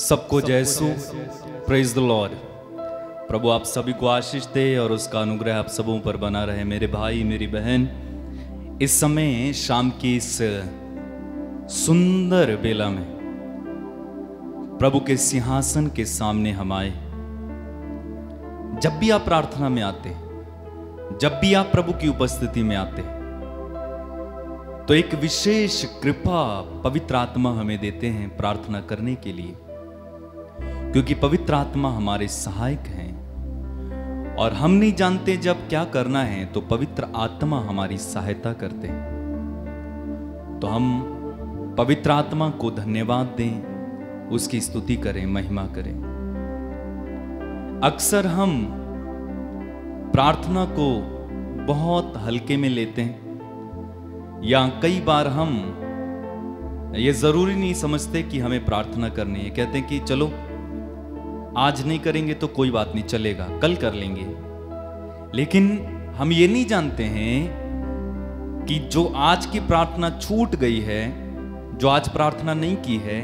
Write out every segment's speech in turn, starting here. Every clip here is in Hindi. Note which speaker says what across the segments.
Speaker 1: सबको जयसु, प्रेज द लॉर्ड। प्रभु आप सभी को आशीष दे और उसका अनुग्रह आप सबों पर बना रहे। मेरे भाई मेरी बहन, इस समय शाम की इस सुंदर बेला में प्रभु के सिंहासन के सामने हम आए। जब भी आप प्रार्थना में आते हैं, जब भी आप प्रभु की उपस्थिति में आते हैं, तो एक विशेष कृपा पवित्र आत्मा हमें देते हैं प्रार्थना करने के लिए, क्योंकि पवित्र आत्मा हमारे सहायक हैं और हम नहीं जानते जब क्या करना है, तो पवित्र आत्मा हमारी सहायता करते हैं। तो हम पवित्र आत्मा को धन्यवाद दें, उसकी स्तुति करें, महिमा करें। अक्सर हम प्रार्थना को बहुत हल्के में लेते हैं, या कई बार हम ये जरूरी नहीं समझते कि हमें प्रार्थना करनी है। कहते हैं कि चलो आज नहीं करेंगे तो कोई बात नहीं, चलेगा, कल कर लेंगे। लेकिन हम ये नहीं जानते हैं कि जो आज की प्रार्थना छूट गई है, जो आज प्रार्थना नहीं की है,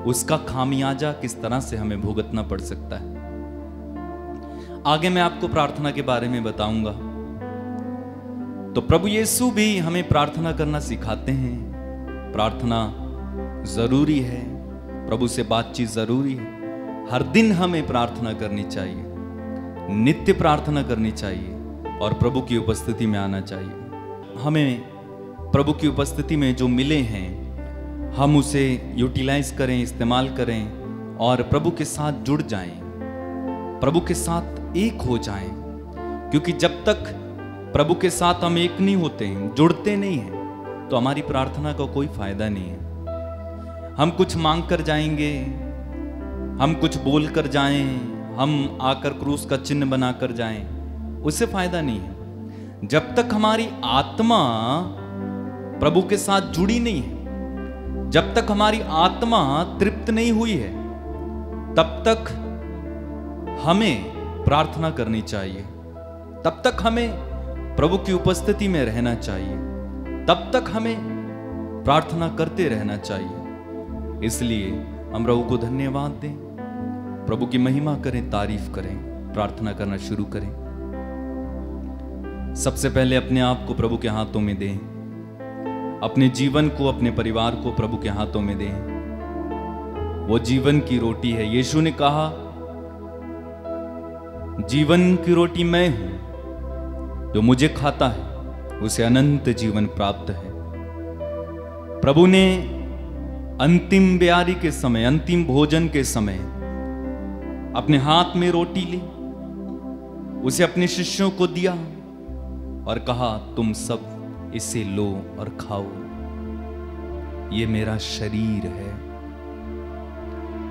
Speaker 1: उसका खामियाजा किस तरह से हमें भुगतना पड़ सकता है। आगे मैं आपको प्रार्थना के बारे में बताऊंगा। तो प्रभु यीशु भी हमें प्रार्थना करना सिखाते हैं। प्रार्थना जरूरी है, प्रभु से बातचीत जरूरी है। हर दिन हमें प्रार्थना करनी चाहिए, नित्य प्रार्थना करनी चाहिए और प्रभु की उपस्थिति में आना चाहिए। हमें प्रभु की उपस्थिति में जो मिले हैं, हम उसे यूटिलाइज करें, इस्तेमाल करें और प्रभु के साथ जुड़ जाएं, प्रभु के साथ एक हो जाएं। क्योंकि जब तक प्रभु के साथ हम एक नहीं होते हैं, जुड़ते नहीं हैं, तो हमारी प्रार्थना का कोई फायदा नहीं है। हम कुछ मांग कर जाएंगे, हम कुछ बोल कर जाएं, हम आकर क्रूस का चिन्ह बनाकर जाएं, उससे फायदा नहीं है। जब तक हमारी आत्मा प्रभु के साथ जुड़ी नहीं है, जब तक हमारी आत्मा तृप्त नहीं हुई है, तब तक हमें प्रार्थना करनी चाहिए, तब तक हमें प्रभु की उपस्थिति में रहना चाहिए, तब तक हमें प्रार्थना करते रहना चाहिए। इसलिए हम प्रभु को धन्यवाद दें, प्रभु की महिमा करें, तारीफ करें, प्रार्थना करना शुरू करें। सबसे पहले अपने आप को प्रभु के हाथों में दें, अपने जीवन को, अपने परिवार को प्रभु के हाथों में दें। वो जीवन की रोटी है। यीशु ने कहा, जीवन की रोटी मैं हूं, जो मुझे खाता है उसे अनंत जीवन प्राप्त है। प्रभु ने अंतिम ब्यारी के समय, अंतिम भोजन के समय अपने हाथ में रोटी ली, उसे अपने शिष्यों को दिया और कहा, तुम सब इसे लो और खाओ, ये मेरा शरीर है।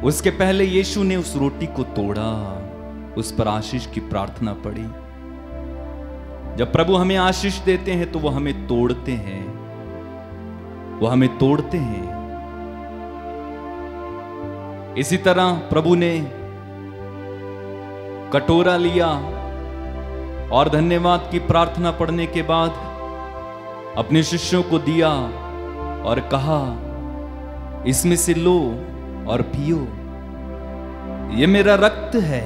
Speaker 1: उसके पहले यीशु ने उस रोटी को तोड़ा, उस पर आशीष की प्रार्थना पड़ी। जब प्रभु हमें आशीष देते हैं तो वो हमें तोड़ते हैं, वो हमें तोड़ते हैं। इसी तरह प्रभु ने कटोरा लिया और धन्यवाद की प्रार्थना पढ़ने के बाद अपने शिष्यों को दिया और कहा, इसमें से लो और पियो, ये मेरा रक्त है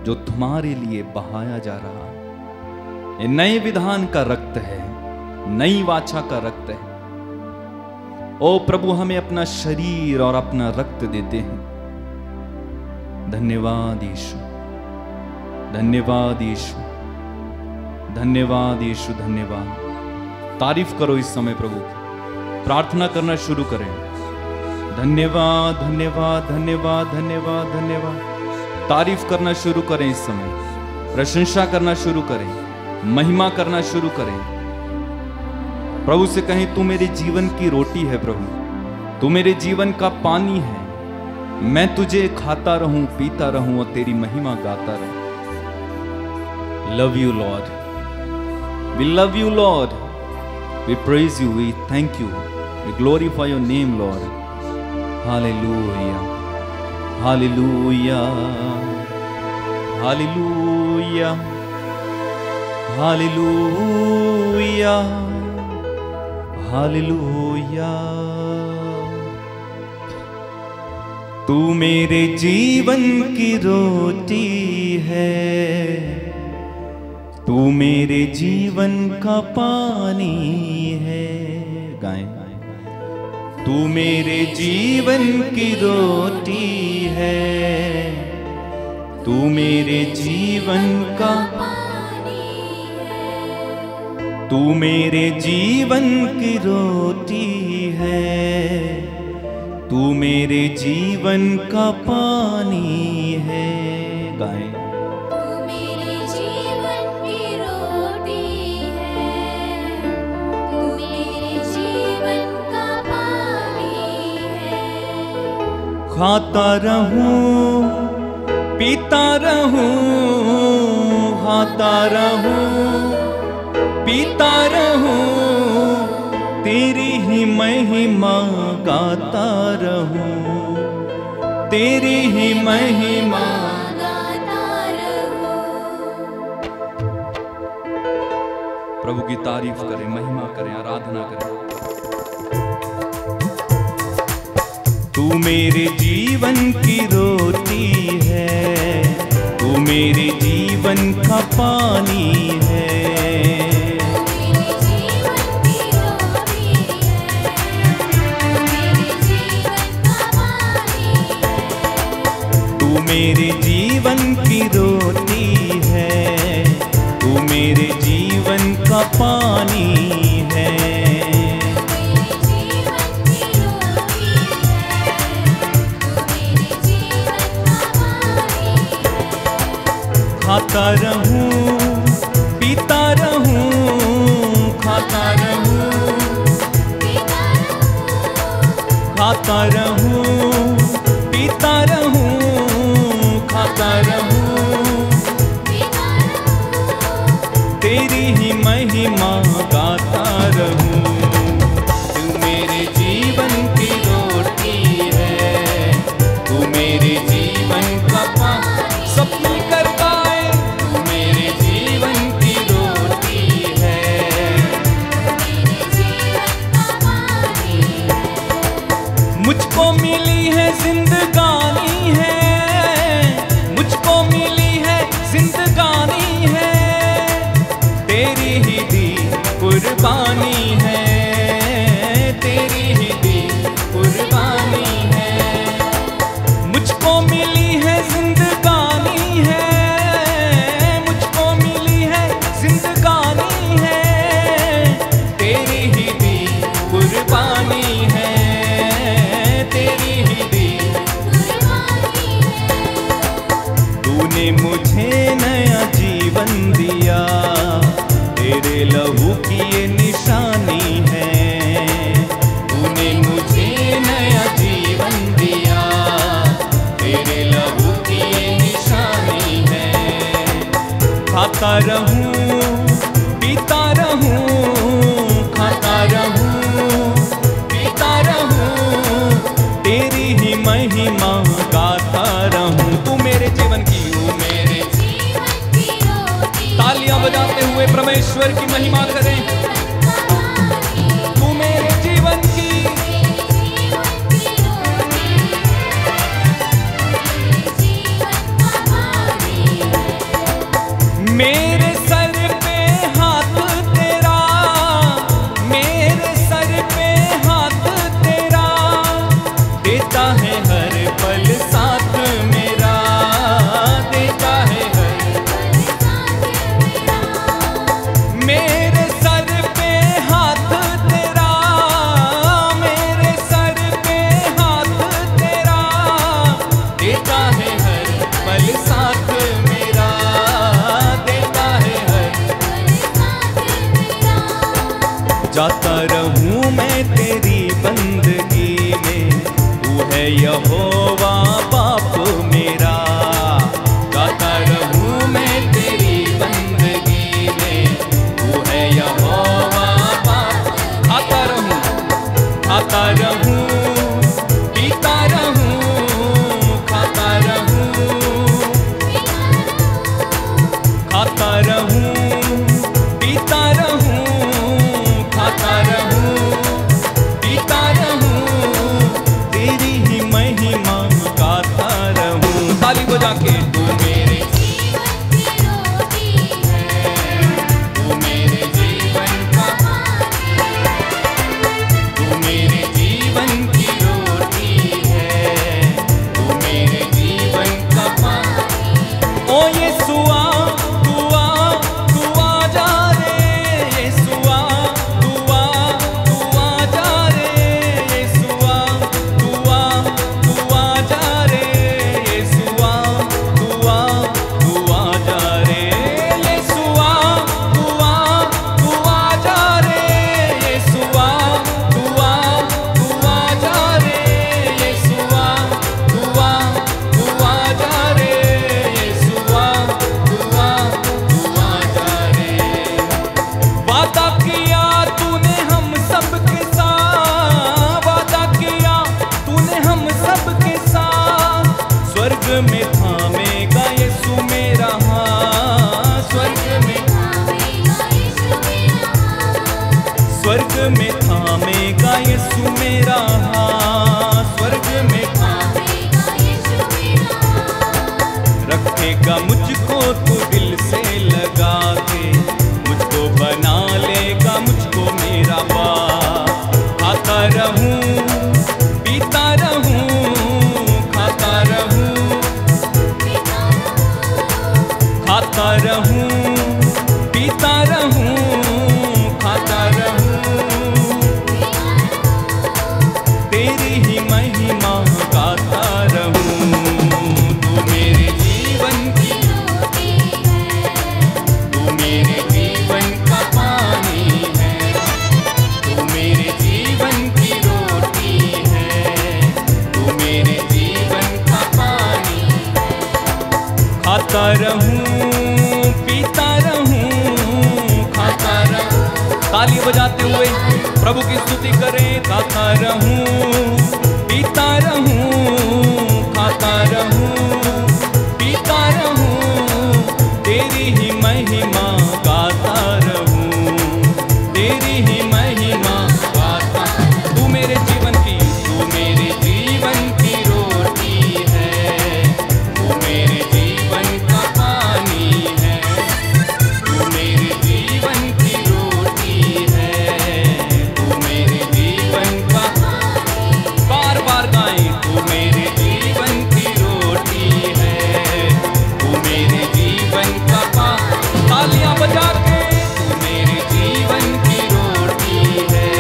Speaker 1: जो तुम्हारे लिए बहाया जा रहा है। ये नए विधान का रक्त है, नई वाचा का रक्त है। ओ प्रभु हमें अपना शरीर और अपना रक्त देते हैं। धन्यवाद यीशु, धन्यवाद यीशु, धन्यवाद यीशु, धन्यवाद। तारीफ करो इस समय प्रभु की, प्रार्थना करना शुरू करें। धन्यवाद धन्यवाद धन्यवाद धन्यवाद धन्यवाद। तारीफ करना शुरू करें इस समय, प्रशंसा करना शुरू करें, महिमा करना शुरू करें। प्रभु से कहें, तू मेरे जीवन की रोटी है प्रभु, तू मेरे जीवन का पानी है। मैं तुझे खाता रहूं, पीता रहूं और तेरी महिमा गाता रहूं। Love you lord, we love you lord, we praise you, we thank you, we glorify your name lord. Hallelujah, hallelujah, hallelujah, hallelujah, hallelujah. तू मेरे जीवन की रोटी है, तू मेरे जीवन का पानी है। गाएं। तू मेरे जीवन की रोटी है, तू मेरे जीवन का पानी है। तू मेरे जीवन की रोटी है, तू मेरे जीवन का पानी है। गाएं।
Speaker 2: तू मेरे जीवन की रोटी है, तू मेरे जीवन का पानी है।
Speaker 1: खाता रहूं पीता रहूं, खाता रहूं पीता रहूं, तेरी ही महिमा गाता रहूं, तेरी ही महिमा
Speaker 2: गाता रहूं।
Speaker 1: प्रभु की तारीफ करें, महिमा करें, आराधना करें। तू मेरे जीवन की रोटी है, तू मेरे जीवन का पानी है। मेरे जीवन की रोटी है, तू मेरे जीवन का पानी है। खाता रहूं पीता रहूं, खाता रहूं खाता रहूं पीता रहूं, खाता रहूं, तेरी ही महिमा गाता रहूं। तू मेरे जीवन की रोटी है, तू मेरे जीवन का पानी। सब मिलकर गाए। तू मेरे जीवन की रोटी है, मुझको मिली है जिंदगानी है, मुझको मिली है जिंदगानी है, तेरी ही दी कुर्बानी है, तेरी ही दी कुर्बानी है। मुझको मिली है जिंदगानी है, मुझको मिली है जिंदगानी है, तेरी ही दी कुर्बानी है, तेरी ही दी कुर्बानी है। तूने मुझे नया जीवन दिया, तेरे लहू की ये निशानी है। तूने मुझे नया जीवन दिया, तेरे लहू की ये निशानी है। खाता रहूं पीता रहूं, खाता रहूं पीता रहूं, तेरी ही महिमा गाता रहूं। तू मेरे जीवन की, तू मेरे
Speaker 2: जीवन की रोटी,
Speaker 1: तालियां बजाते हुए परमेश्वर की महिमा करें। तू मेरे जीवन की, मेरे सर पे हाथ तेरा, मेरे सर पे हाथ तेरा, देता है हर पल साथ मेरा, देता है हर पल साथ मेरा। मेरे सर लेगा मुझको तू दिल से लगा के, मुझको बना लेगा मुझको मेरा बाप। खाता रहूं पीता रहूं, खाता रहूं खाता रहूं पीता रहूं, खाता रहूं तेरी ही महिमा गाता रहूं। तू मेरे जीवन की
Speaker 2: रोटी है,
Speaker 1: तू मेरे जीवन का पानी है, तू मेरे जीवन की रोटी है, तू मेरे जीवन का पानी है। खाता रहूं पीता रहूं, खाता रहूं। ताली बजाते हुए प्रभु की स्तुति करें। खाता रहूं पीता रहूं, खाता रहूं पीता रहूं तेरी ही महिमा गाता रहूं, तेरी ही महिमा गाता। तू मेरे जीवन की, तू मेरे जीवन की रोटी है, तू मेरे जीवन का पानी है, तू मेरे जीवन की रोटी है, तू मेरे जीवन का। बार बार गाएं। तू मेरे जीवन की रोटी है, तू मेरे जीवन का पानी। तालियां बजा के। तू मेरे जीवन की रोटी है,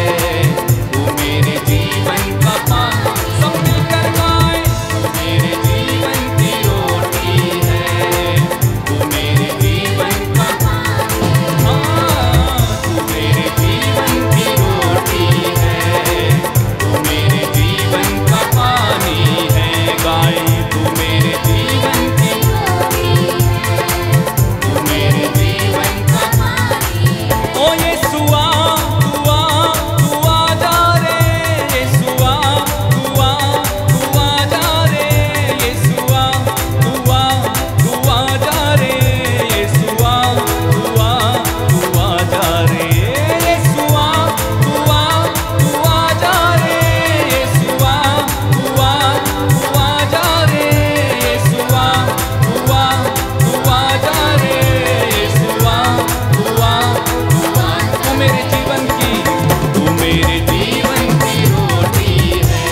Speaker 1: तू मेरे जीवन का पानी। सब मिलकर गाएं। तू मेरे जीवन की रोटी है, तू मेरे जीवन का पानी। हाँ, तू मेरे जीवन की रोटी है, तू मेरे जीवन का पानी है। गाएं। तू मेरे जीवन की, तू मेरे जीवन का पानी। ओ यीशुआ तू आ जा रे, यीशुआ तू आ जा रे, यीशुआ तू आ जा रे, यीशुआ तू आ जा रे, यीशुआ तू आ जा रे, यीशुआ तू आ जा रे, यीशुआ तू आ जा रे, यीशुआ तू मेरे जीवन की, तू मेरे जीवन की रोटी है,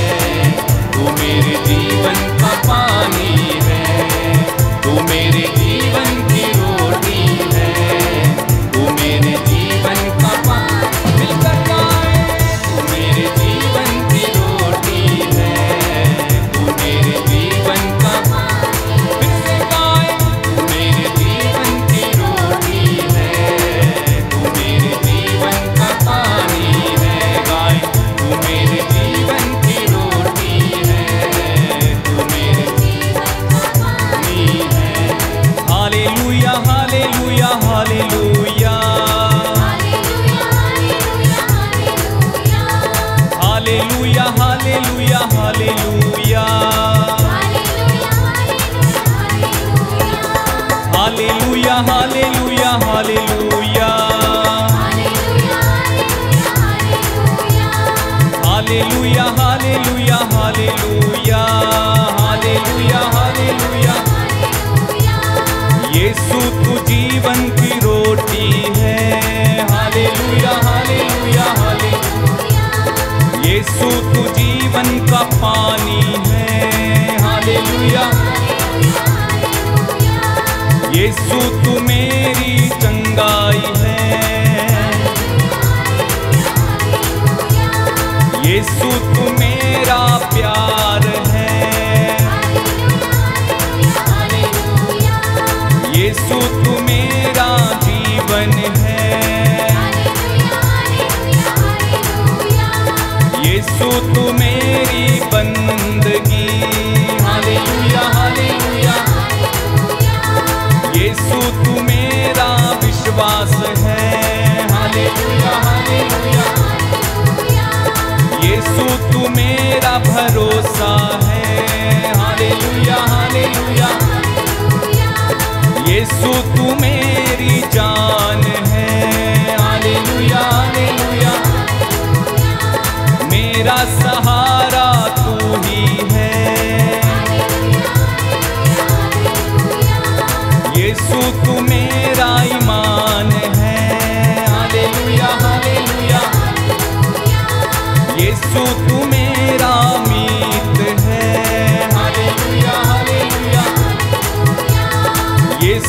Speaker 1: तू मेरे जीवन का पानी है, तू मेरे जीवन की रोटी है, तू मेरे जीवन का पानी। मिलकर गाएं। तू मेरे जीवन की रोटी है, तू मेरे जीवन का पानी। फिर से गाएं। तू मेरे जीवन की रोटी है, तू मेरे जीवन का पानी है। गाएं। तू मेरे जीवन की रोटी है, तू मेरे जीवन का पानी है। Hallelujah hallelujah hallelujah,
Speaker 2: hallelujah hallelujah hallelujah,
Speaker 1: hallelujah hallelujah hallelujah, hallelujah hallelujah hallelujah, hallelujah hallelujah hallelujah, hallelujah hallelujah. Yeshu तू जीवन की रोटी है। Hallelujah hallelujah hallelujah. यीशु तू जीवन का पानी है। हालेलुया। यीशु तू मेरी चंगाई है। यीशु तू मेरा प्यार है। यीशु तू मेरा जीवन है। यीशु तू मेरी बंदगी। Hallelujah hallelujah. यीशु तू मेरा विश्वास है। Hallelujah hallelujah. यीशु तू मेरा भरोसा है। Hallelujah hallelujah. यीशु तू मेरी जान है। Hallelujah hallelujah. मेरा सहारा तू ही है।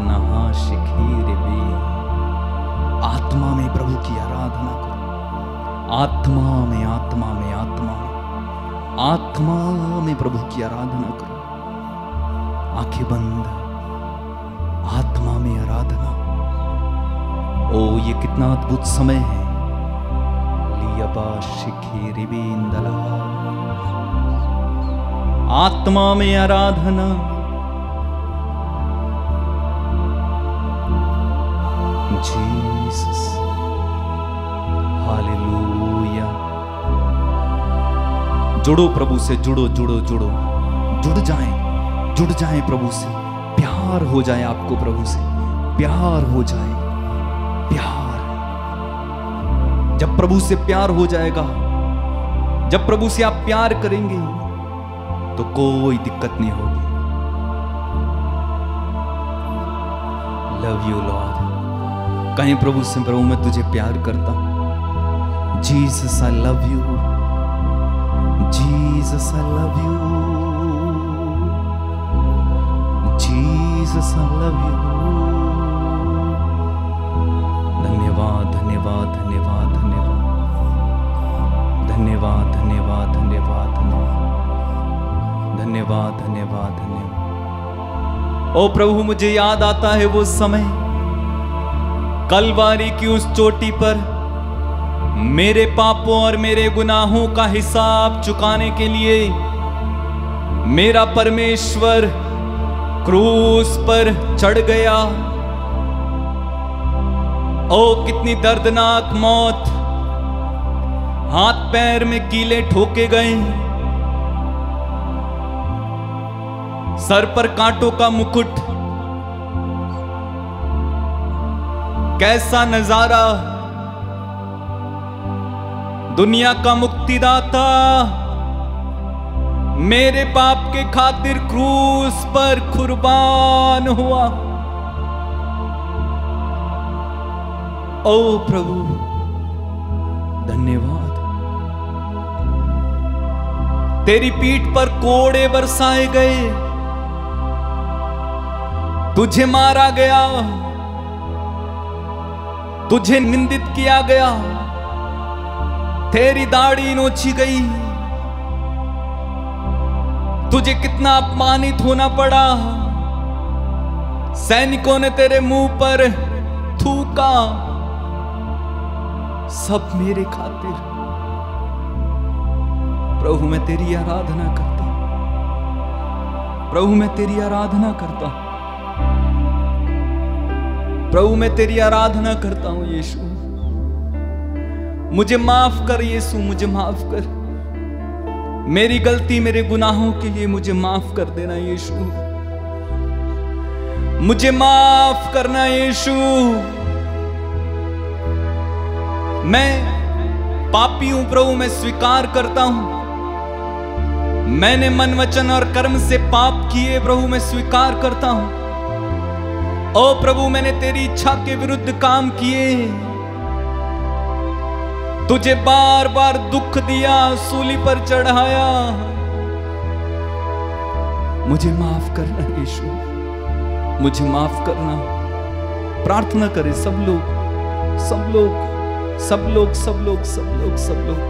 Speaker 1: नहा शिखीर भी। आत्मा में प्रभु की आराधना करो, आत्मा में आत्मा में आत्मा में आत्मा में प्रभु की आराधना करो। आंखें बंद, आत्मा में आराधना। ओ ये कितना अद्भुत समय है। लियबा शिखीर भी इंदला। आत्मा में आराधना। Jesus, hallelujah. जुड़ो प्रभु से, जुड़ो जुड़ो जुड़ो, जुड़ जाएं प्रभु से। प्यार हो जाए आपको प्रभु से, प्यार हो जाए, प्यार। जब प्रभु से प्यार हो जाएगा, जब प्रभु से आप प्यार करेंगे तो कोई दिक्कत नहीं होगी। Love you Lord. कहें प्रभु से, प्रभु मैं तुझे प्यार करता हूं। Jesus I love you, Jesus I love you, Jesus I love you. धन्यवाद धन्यवाद धन्यवाद धन्यवाद धन्यवाद धन्यवाद धन्यवाद धन्यवाद धन्यवाद धन्यवाद। ओ प्रभु मुझे याद आता है वो समय, कलवारी की उस चोटी पर मेरे पापों और मेरे गुनाहों का हिसाब चुकाने के लिए मेरा परमेश्वर क्रूस पर चढ़ गया। ओ कितनी दर्दनाक मौत। हाथ पैर में कीले ठोके गए, सर पर कांटों का मुकुट। कैसा नजारा। दुनिया का मुक्तिदाता मेरे पाप के खातिर क्रूस पर कुर्बान हुआ। ओ प्रभु धन्यवाद। तेरी पीठ पर कोड़े बरसाए गए, तुझे मारा गया, तुझे निंदित किया गया, तेरी दाढ़ी नोची गई, तुझे कितना अपमानित होना पड़ा। सैनिकों ने तेरे मुंह पर थूका, सब मेरे खातिर। प्रभु मैं तेरी आराधना करता हूं, प्रभु मैं तेरी आराधना करता हूं, प्रभु मैं तेरी आराधना करता हूं। यीशु मुझे माफ कर, यीशु मुझे माफ कर। मेरी गलती, मेरे गुनाहों के लिए मुझे माफ कर देना यीशु। मुझे माफ करना यीशु। मैं पापी हूं प्रभु, मैं स्वीकार करता हूं। मैंने मन वचन और कर्म से पाप किए प्रभु, मैं स्वीकार करता हूं। ओ प्रभु मैंने तेरी इच्छा के विरुद्ध काम किए, तुझे बार बार दुख दिया, सूली पर चढ़ाया। मुझे माफ करना यीशु, मुझे माफ करना। प्रार्थना करें सब लोग, सब लोग, सब लोग, सब लोग, सब लोग, सब लोग,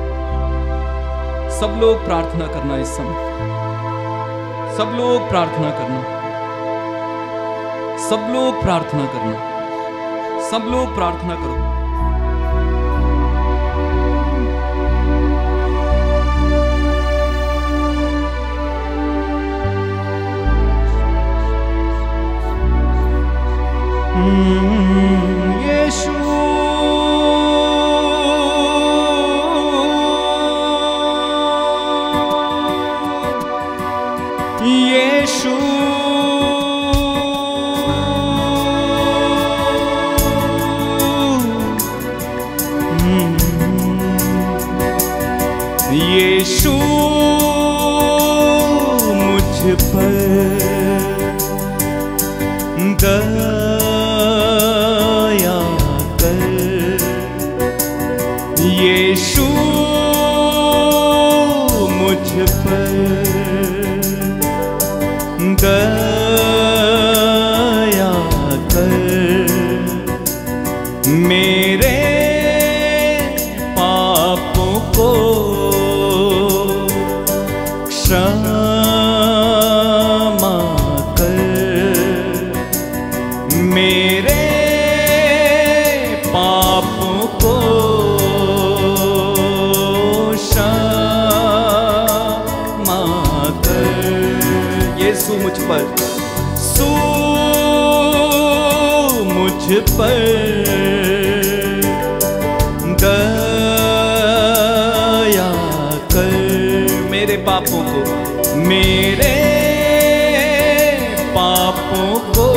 Speaker 1: सब लोग प्रार्थना करना इस समय। सब लोग प्रार्थना करना, सब लोग प्रार्थना करना, सब लोग प्रार्थना करो। यीशु यीशु यीशु मुझ पर दया कर। यीशु मुझ पर दया कर। यीशु मुझ पर, सू मुझ पर दया कर। मेरे पापों को, मेरे पापों को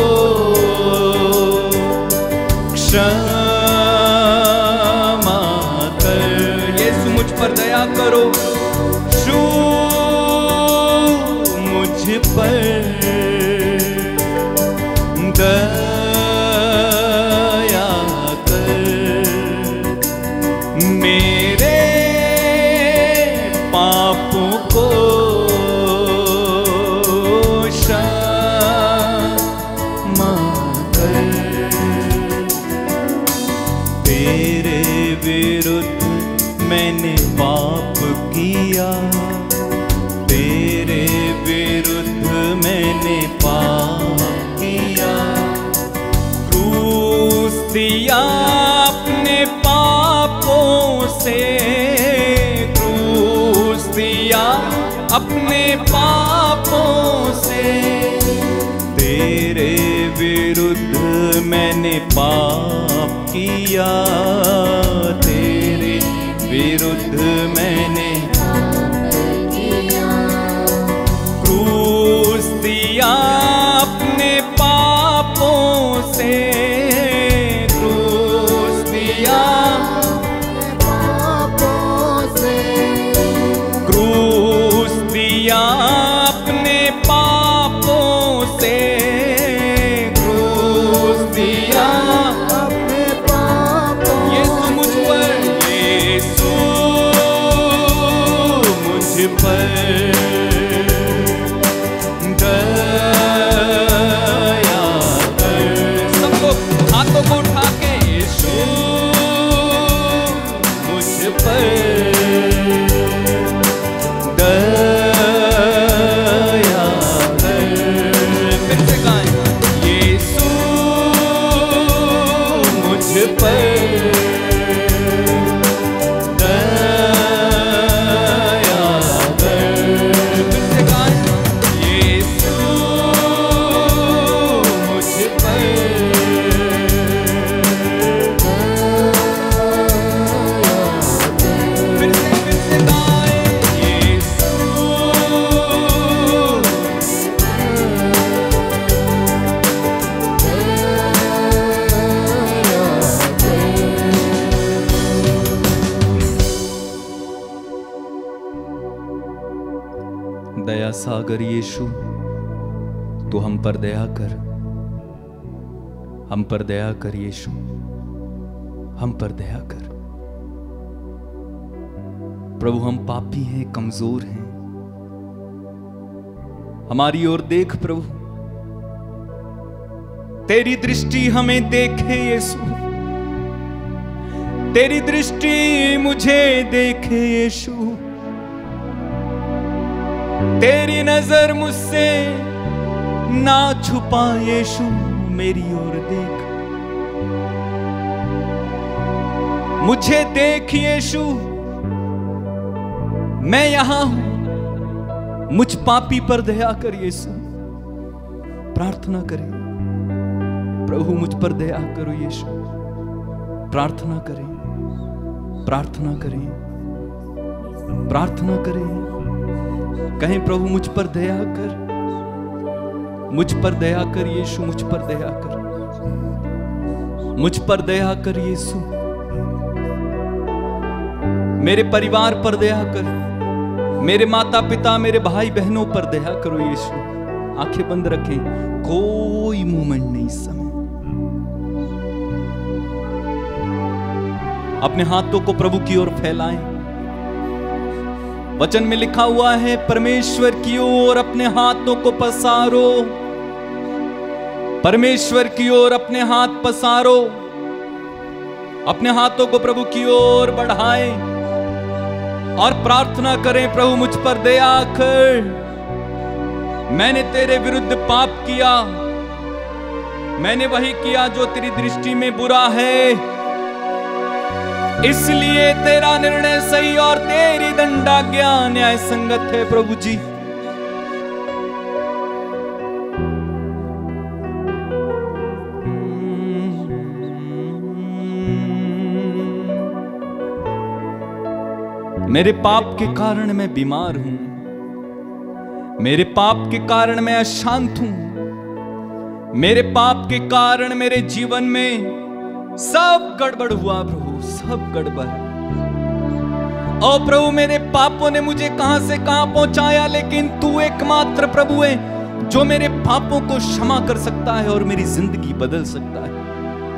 Speaker 1: क्षमा कर। यीशु मुझ पर दया करो, शू मुझ पर दया कर। मेरे पापों को क्षमा कर। तेरे विरुद्ध मैंने पाप किया, तेरे विरुद्ध मैंने पाप किया। क्रूस दिया अपने पापों से, क्रूस दिया अपने पापों से। तेरे विरुद्ध मैंने पाप किया, तेरे विरुद्ध मैंने क्रूस दिया अपने पापों से, क्रूस दिया क्रूस दिया अपने पापों से, क्रूस दिया यीशु मुझ पर, यीशु मुझ पर दया कर। सब लोग हाथों को उठा के, यीशु मुझ पर दया कर। फिर से गाएं, यीशु मुझ पर दया कर। फिर से गाएं, यीशु मुझ पर फिर से गाएं, यीशु दया सागर यीशु, तू हम पर दया कर, हम पर दया कर यीशु, हम पर दया कर। प्रभु हम पापी हैं, कमजोर हैं, हमारी ओर देख प्रभु, तेरी दृष्टि हमें देखे यीशु, तेरी दृष्टि मुझे देखे यीशु, तेरी नजर मुझसे ना छुपा यीशु, मेरी ओर देख, मुझे देख यीशु, मैं यहां हूं, मुझ पापी पर दया कर यीशु। प्रार्थना करें प्रभु, मुझ पर दया करो यीशु। प्रार्थना करें, प्रार्थना करें, प्रार्थना करें, कहें प्रभु मुझ पर दया कर, मुझ पर दया कर यीशु, मुझ पर दया कर, मुझ पर दया कर यीशु, मेरे परिवार पर दया कर, मेरे माता पिता, मेरे भाई बहनों पर दया करो यीशु। आंखें बंद रखें, कोई मूवमेंट नहीं इस समय। अपने हाथों को प्रभु की ओर फैलाएं। वचन में लिखा हुआ है, परमेश्वर की ओर अपने हाथों को पसारो, परमेश्वर की ओर अपने हाथ पसारो, अपने हाथों को प्रभु की ओर बढ़ाएं और प्रार्थना करें, प्रभु मुझ पर दया कर, मैंने तेरे विरुद्ध पाप किया, मैंने वही किया जो तेरी दृष्टि में बुरा है, इसलिए तेरा निर्णय सही और तेरी दंडाज्ञा न्याय संगत है। प्रभु जी मेरे पाप के कारण मैं बीमार हूं, मेरे पाप के कारण मैं अशांत हूं, मेरे पाप के कारण मेरे जीवन में सब गड़बड़ हुआ प्रभु, सब गड़बड़। ओ प्रभु, मेरे पापों ने मुझे कहां से कहां पहुंचाया, लेकिन तू एकमात्र प्रभु है जो मेरे पापों को क्षमा कर सकता है और मेरी जिंदगी बदल सकता है।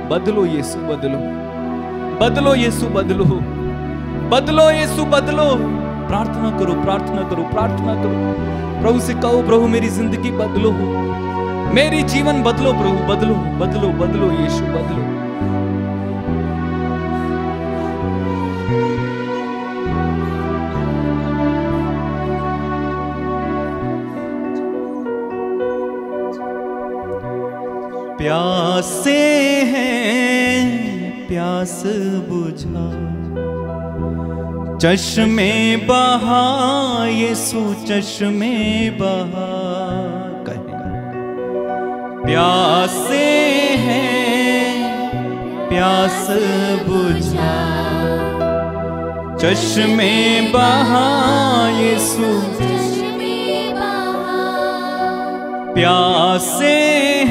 Speaker 1: बदलो यीशु, बदलो, बदलो यीशु, बदलो, बदलो यीशु, बदलो। प्रार्थना करो, प्रार्थना करो, प्रार्थना करो। प्रभु से कहो, प्रभु मेरी जिंदगी बदलो, मेरी जीवन बदलो प्रभु, बदलो, बदलो, बदलो यीशु, बदलो। प्यासे हैं प्यास बुझा, चश्मे बहा यीशु, चश्मे बहा। प्यासे हैं प्यास बुझा, चश्मे बहा यीशु, प्यासे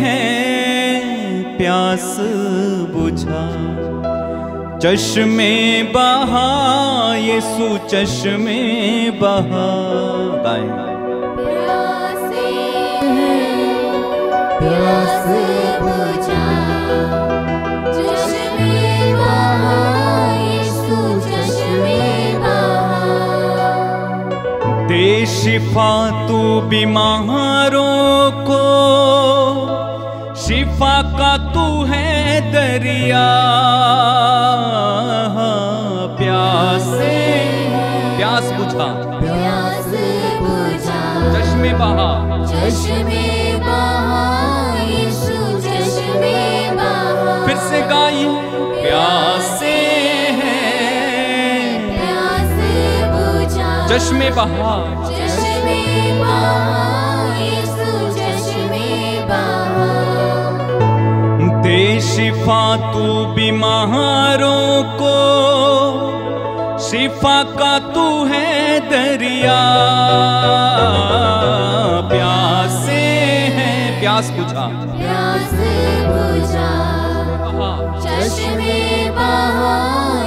Speaker 1: हैं प्यास बुझा, चश्मे बहा यीशु, चश्मे बहा।
Speaker 2: प्यासे प्यास बुझा, चश्मे बहा यीशु, चश्मे बहा।
Speaker 1: दे शिफा तू बीमारों को, शिफा का तू है दरिया। प्यासे प्यास बुझा,
Speaker 2: प्यास बुझा,
Speaker 1: चश्मे बहा,
Speaker 2: चश्मे बहा यीशु, चश्मे बहा।
Speaker 1: फिर से गाइए, प्यासे हैं
Speaker 2: प्यास बुझा,
Speaker 1: चश्मे बहा,
Speaker 2: चश्मे बहा यीशु, चश्मे बहा।
Speaker 1: दे शिफा तू बीमारों को, शिफा का तू है दरिया। प्यासे हैं प्यास बुझा,
Speaker 2: प्यास बुझा, चश्मे बहा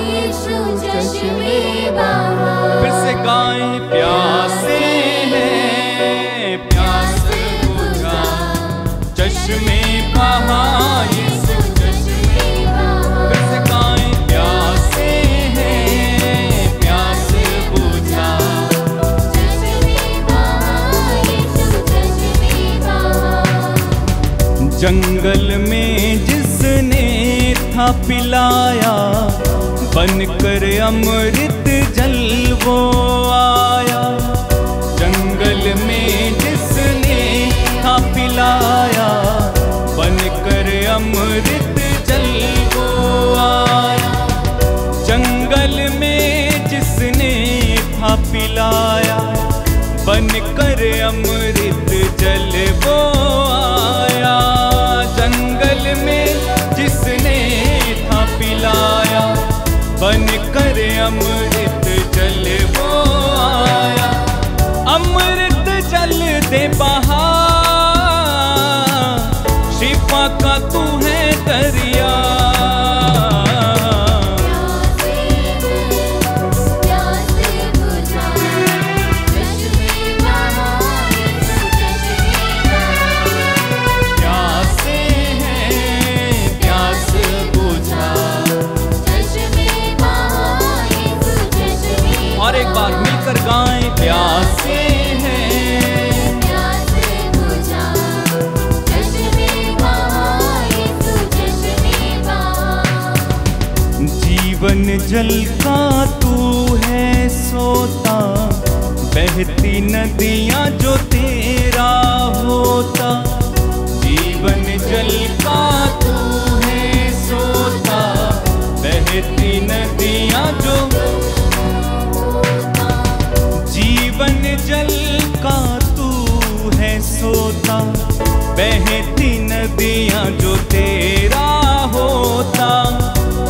Speaker 2: यीशु, चश्मे बहा।
Speaker 1: फिर से गाएं, प्यासे हैं प्यास बुझा, चश्मे बहा यीशु, चश्मे बहा। फिर से गाएं, प्यासे हैं प्यास बुझा,
Speaker 2: चश्मे बहा यीशु, चश्मे बहा।
Speaker 1: जंगल में जिसने था पिलाया, बनकर अमृत जल वो आया। जंगल में जिसने था पिलाया, बनकर अमृत जल वो आया। जंगल में जिसने था पिलाया, बनकर अमृत जल वो आया। जंगल में जिसने था पिलाया, बनकर अमृत जल वो आया। अमृत जल दे बहा, शिफा का तू है दरिया।
Speaker 2: प्यास बुझा, चश्मे बहा यीशु, चश्मे बहा।
Speaker 1: प्यासे हैं प्यास बुझा,
Speaker 2: चश्मे बहा यीशु, चश्मे बहा।
Speaker 1: और एक बार मिलकर गाएं, प्यासे हैं
Speaker 2: प्यास बुझा, चश्मे बहा यीशु, चश्मे बहा।
Speaker 1: जीवन जल का तू है सोता, बहती नदियां जो तेरा होता। जीवन जल का तू है सोता, बहती नदियां जो, जीवन जल का तू है सोता, बहती नदियां जो तेरा होता।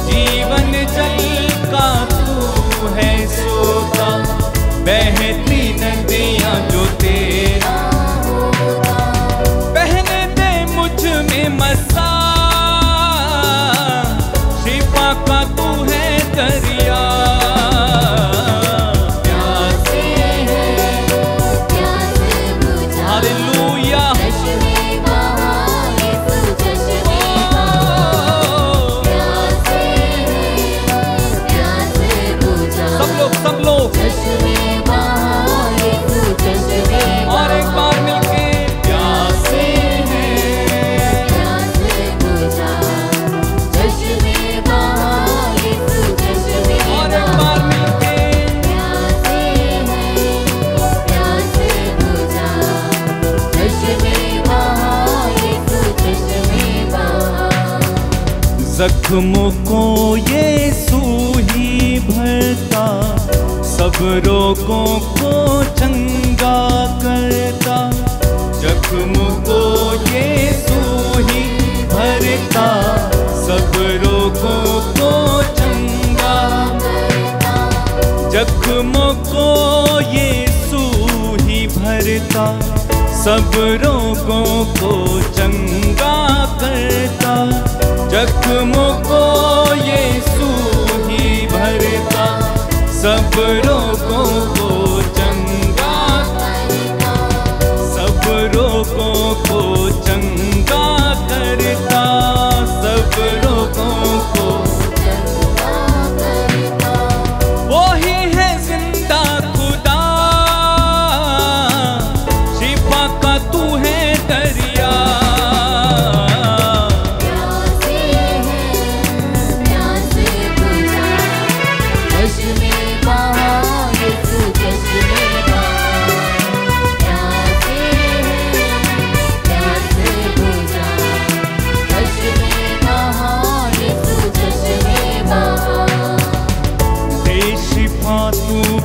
Speaker 1: जीवन जल का तू है सोता, जख्मों को यीशु ही भरता, सब रोगों को चंगा करता। जख्मों को यीशु ही भरता, सब रोगों को चंगा करता। जख्मों को यीशु ही भरता, सब रोगों को चंगा करता। जख्मों को यीशु ही भरता, सब रोगों को चंगा करता। सब रोगों को चंगा करता, सब रोगों को चंगा करता। वो ही है जिंदा खुदा, शिफा का तू है दरिया।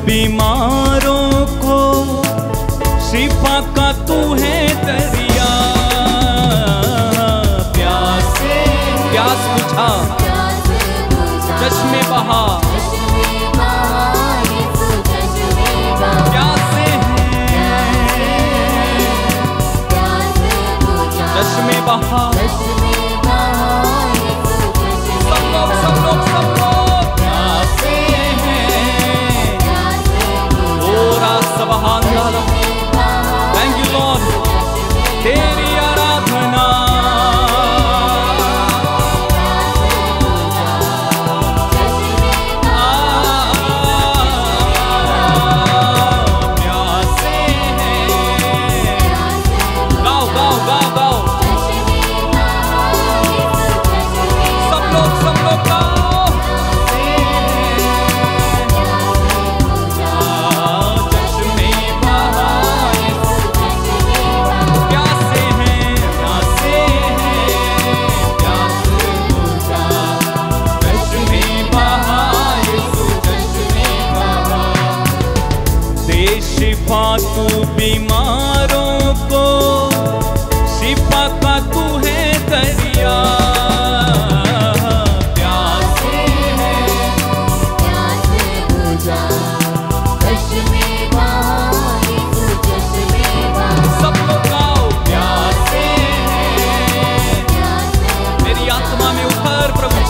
Speaker 1: बीमारों को शिफा का तू है दरिया। प्यास बुझा, चश्मे बहा, प्यासे हैं चश्मे बहा। सब लोग प्यासे सुभान अल्लाह। थैंक यू लॉर्ड, तेरी आराधना। प्यासे हैं, गाओ गाओ गाओ गाओ, सब लोग गाओ। शिफा तू बीमारों को, शिफा का तू है दरिया। प्यासे हैं, प्यासे बुझा, चश्मे बहा, यीशु चश्मे बहा। सब लोग गाओ, प्यासे हैं, मेरी आत्मा में उभर प्रभु।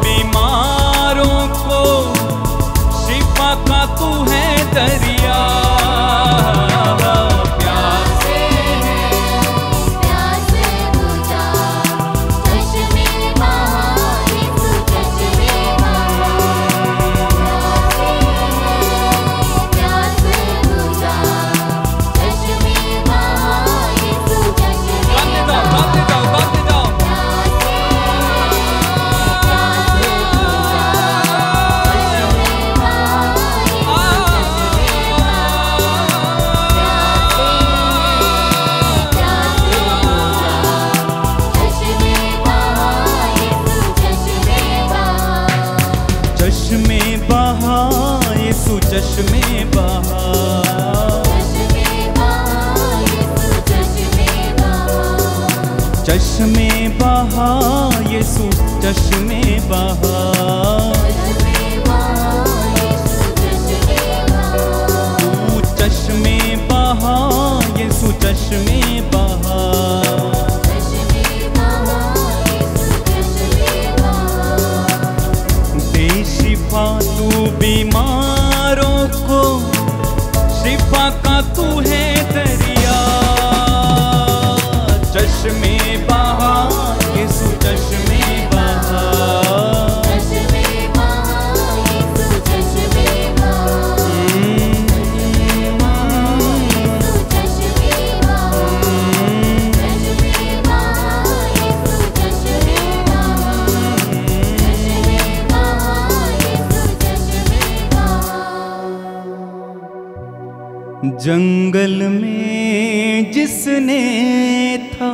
Speaker 1: बीमारों को शिफा का तू है दरिया। प्यासे हैं, प्यासे बुझा, चश्मे बहा, यीशु चश्मे बहा। प्यासे बुझा, चश्मे बहा, यीशु चश्मे बहा। गाते जाओ, गाते जाओ। चश्मे बहा, यीशु चश्मे बहा। चश्मे बहा, यीशु चश्मे बहा। जंगल में जिसने था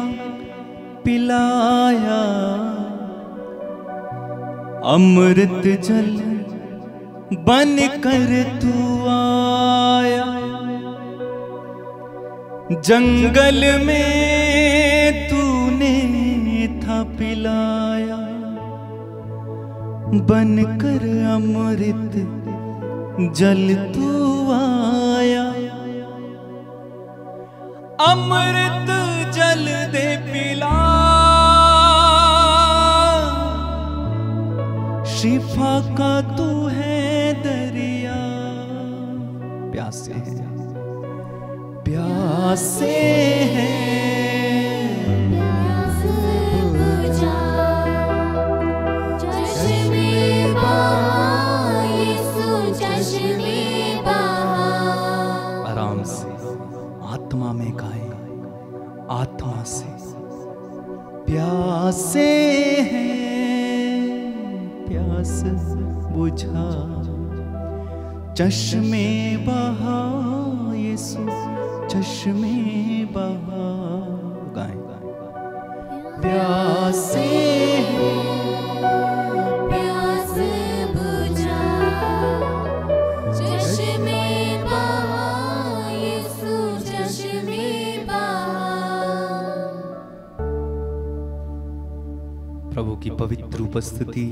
Speaker 1: पिलाया, अमृत जल बन कर तू आया। जंगल में तूने था पिलाया, बनकर अमृत जल तू आया। अमृत जल दे पिला, शिफा का तू है दरिया। प्यासे हैं, प्यासे हैं,
Speaker 2: प्यास बुझा, चश्मे बहा यीशु चश्मे बहा।
Speaker 1: आराम से आत्मा में गाए, आत्मा से। प्यासे हैं, प्यास बुझा, चश्मे बहा यीशु चश्मे बहा। गाएं प्यासे हैं,
Speaker 2: प्यास बुझा, चश्मे बहा यीशु चश्मे बहा।
Speaker 1: प्रभु की पवित्र उपस्थिति,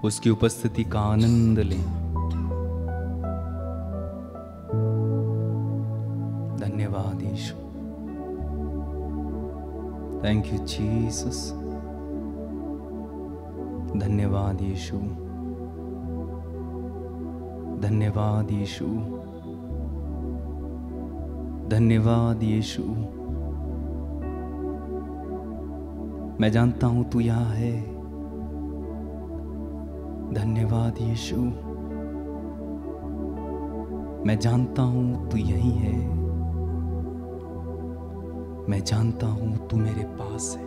Speaker 1: उसकी उपस्थिति का आनंद लें। धन्यवाद यीशु, थैंक यू जीसस। धन्यवाद यीशु, धन्यवाद यीशु, धन्यवाद यीशु। मैं जानता हूं तू यहां है। धन्यवाद यीशु, मैं जानता हूं तू यहीं है। मैं जानता हूं तू मेरे पास है।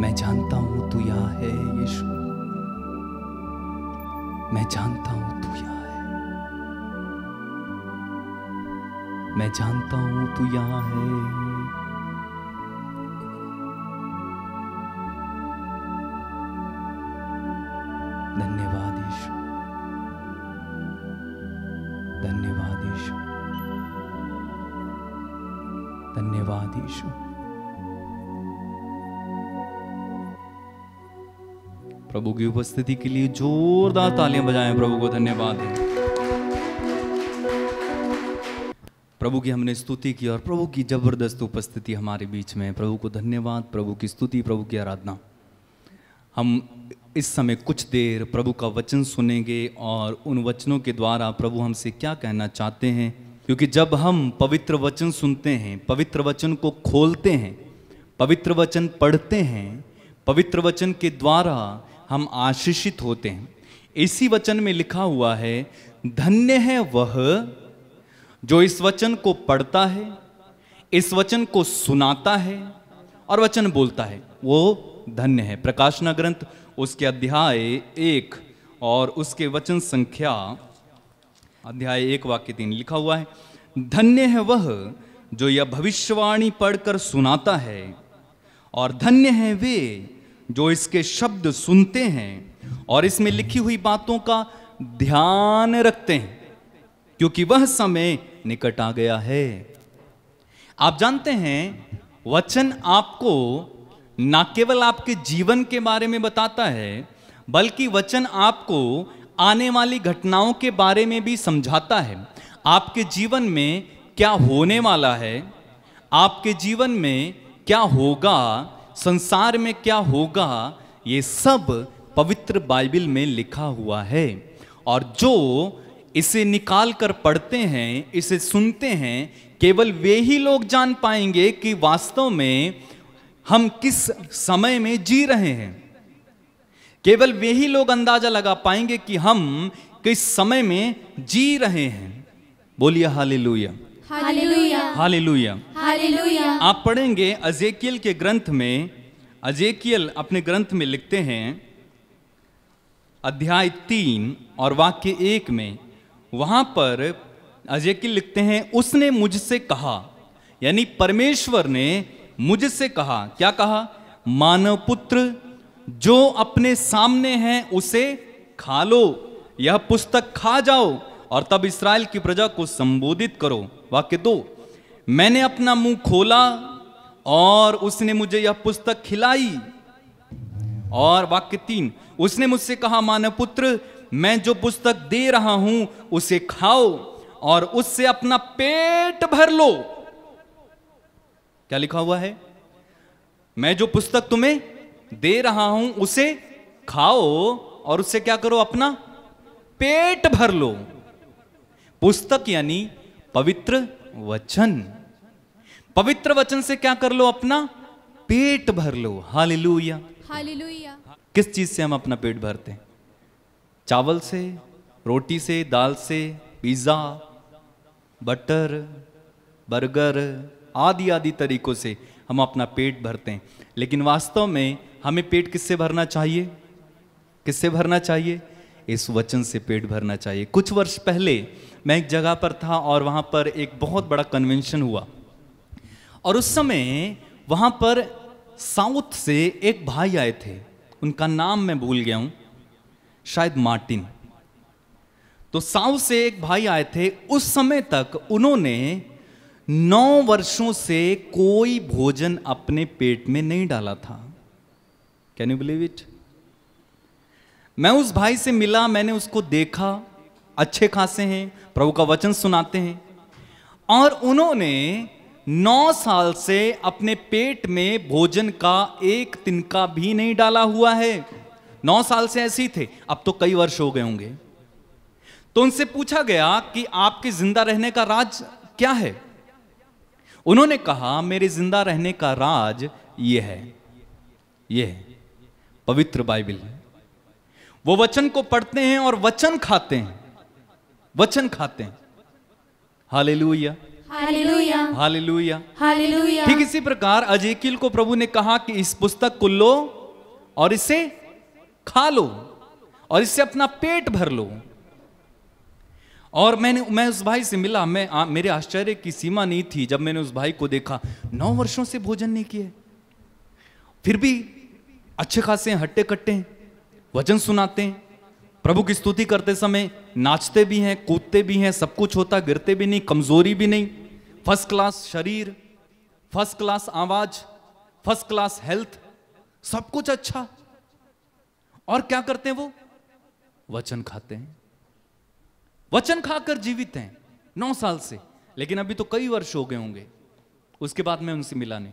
Speaker 1: मैं जानता हूं तू यहां है यीशु। मैं जानता हूं तू यहां है। मैं जानता हूं तू यहां है। धन्यवाद यीशु, धन्यवाद यीशु, धन्यवाद यीशु। प्रभु की उपस्थिति के लिए जोरदार तालियां बजाएं। प्रभु को धन्यवाद है। प्रभु की हमने स्तुति की और प्रभु की जबरदस्त उपस्थिति हमारे बीच में है। प्रभु को धन्यवाद, प्रभु की स्तुति, प्रभु की आराधना। हम इस समय कुछ देर प्रभु का वचन सुनेंगे और उन वचनों के द्वारा प्रभु हमसे क्या कहना चाहते हैं। क्योंकि जब हम पवित्र वचन सुनते हैं, पवित्र वचन को खोलते हैं, पवित्र वचन पढ़ते हैं, पवित्र वचन के द्वारा हम आशीषित होते हैं। इसी वचन में लिखा हुआ है, धन्य है वह जो इस वचन को पढ़ता है, इस वचन को सुनाता है और वचन बोलता है, वो धन्य है। प्रकाशना ग्रंथ उसके अध्याय 1 और उसके वचन संख्या अध्याय 1 वाक्य 3 लिखा हुआ है, धन्य है वह जो यह भविष्यवाणी पढ़कर सुनाता है और धन्य है वे जो इसके शब्द सुनते हैं और इसमें लिखी हुई बातों का ध्यान रखते हैं, क्योंकि वह समय निकट आ गया है। आप जानते हैं, वचन आपको ना केवल आपके जीवन के बारे में बताता है, बल्कि वचन आपको आने वाली घटनाओं के बारे में भी समझाता है। आपके जीवन में क्या होने वाला है, आपके जीवन में क्या होगा, संसार में क्या होगा, ये सब पवित्र बाइबल में लिखा हुआ है। और जो इसे निकाल कर पढ़ते हैं, इसे सुनते हैं, केवल वे ही लोग जान पाएंगे कि वास्तव में हम किस समय में जी रहे हैं। केवल वे ही लोग अंदाजा लगा पाएंगे कि हम किस समय में जी रहे हैं। बोलिए हालेलुया,
Speaker 2: हालेलुया,
Speaker 1: हालेलुया,
Speaker 2: हालेलुया।
Speaker 1: आप पढ़ेंगे एजेकियल के ग्रंथ में, एजेकियल अपने ग्रंथ में लिखते हैं, अध्याय 3 और वाक्य 1 में, वहां पर एजेकियेल लिखते हैं, उसने मुझसे कहा, यानी परमेश्वर ने मुझसे कहा। क्या कहा? मानव पुत्र, जो अपने सामने है उसे खा लो, यह पुस्तक खा जाओ और तब इस्राएल की प्रजा को संबोधित करो। वाक्य 2, मैंने अपना मुंह खोला और उसने मुझे यह पुस्तक खिलाई। और वाक्य 3, उसने मुझसे कहा, मानव पुत्र, मैं जो पुस्तक दे रहा हूं उसे खाओ और उससे अपना पेट भर लो। क्या लिखा हुआ है? मैं जो पुस्तक तुम्हें दे रहा हूं उसे खाओ और उससे क्या करो? अपना पेट भर लो। पुस्तक यानी पवित्र वचन। पवित्र वचन से क्या कर लो? अपना पेट भर लो। Hallelujah,
Speaker 2: hallelujah.
Speaker 1: किस चीज से हम अपना पेट भरते हैं? चावल से, रोटी से, दाल से, पिज्जा, बटर, बर्गर आदि आदि तरीकों से हम अपना पेट भरते हैं। लेकिन वास्तव में हमें पेट किससे भरना चाहिए? किससे भरना चाहिए? इस वचन से पेट भरना चाहिए। कुछ वर्ष पहले मैं एक जगह पर था और वहां पर एक बहुत बड़ा कन्वेंशन हुआ और उस समय वहां पर साउथ से एक भाई आए थे, उनका नाम मैं भूल गया हूं, शायद मार्टिन। तो साउथ से एक भाई आए थे। उस समय तक उन्होंने 9 वर्षों से कोई भोजन अपने पेट में नहीं डाला था। Can you believe it? मैं उस भाई से मिला, मैंने उसको देखा, अच्छे खासे हैं, प्रभु का वचन सुनाते हैं, और उन्होंने 9 साल से अपने पेट में भोजन का एक तिनका भी नहीं डाला हुआ है। 9 साल से ऐसे ही थे। अब तो कई वर्ष हो गए होंगे। तो उनसे पूछा गया कि आपके जिंदा रहने का राज क्या है? उन्होंने कहा, मेरे जिंदा रहने का राज ये है, ये है पवित्र बाइबल। वो वचन को पढ़ते हैं और वचन खाते हैं, वचन खाते हैं। Hallelujah,
Speaker 2: hallelujah,
Speaker 1: hallelujah,
Speaker 2: hallelujah.
Speaker 1: ठीक इसी प्रकार एजेकियेल को प्रभु ने कहा कि इस पुस्तक को लो और इसे खा लो और इससे अपना पेट भर लो। और मैं उस भाई से मिला, मेरे आश्चर्य की सीमा नहीं थी जब मैंने उस भाई को देखा। 9 वर्षों से भोजन नहीं किए, फिर भी अच्छे खासे हट्टे कट्टे हैं, वचन सुनाते हैं, प्रभु की स्तुति करते समय नाचते भी हैं, कूदते भी हैं, सब कुछ होता, गिरते भी नहीं, कमजोरी भी नहीं, फर्स्ट क्लास शरीर, फर्स्ट क्लास आवाज, फर्स्ट क्लास हेल्थ, सब कुछ अच्छा। और क्या करते हैं वो? वचन खाते हैं, वचन खाकर जीवित हैं 9 साल से। लेकिन अभी तो कई वर्ष हो गए होंगे, उसके बाद मैं उनसे मिला नहीं।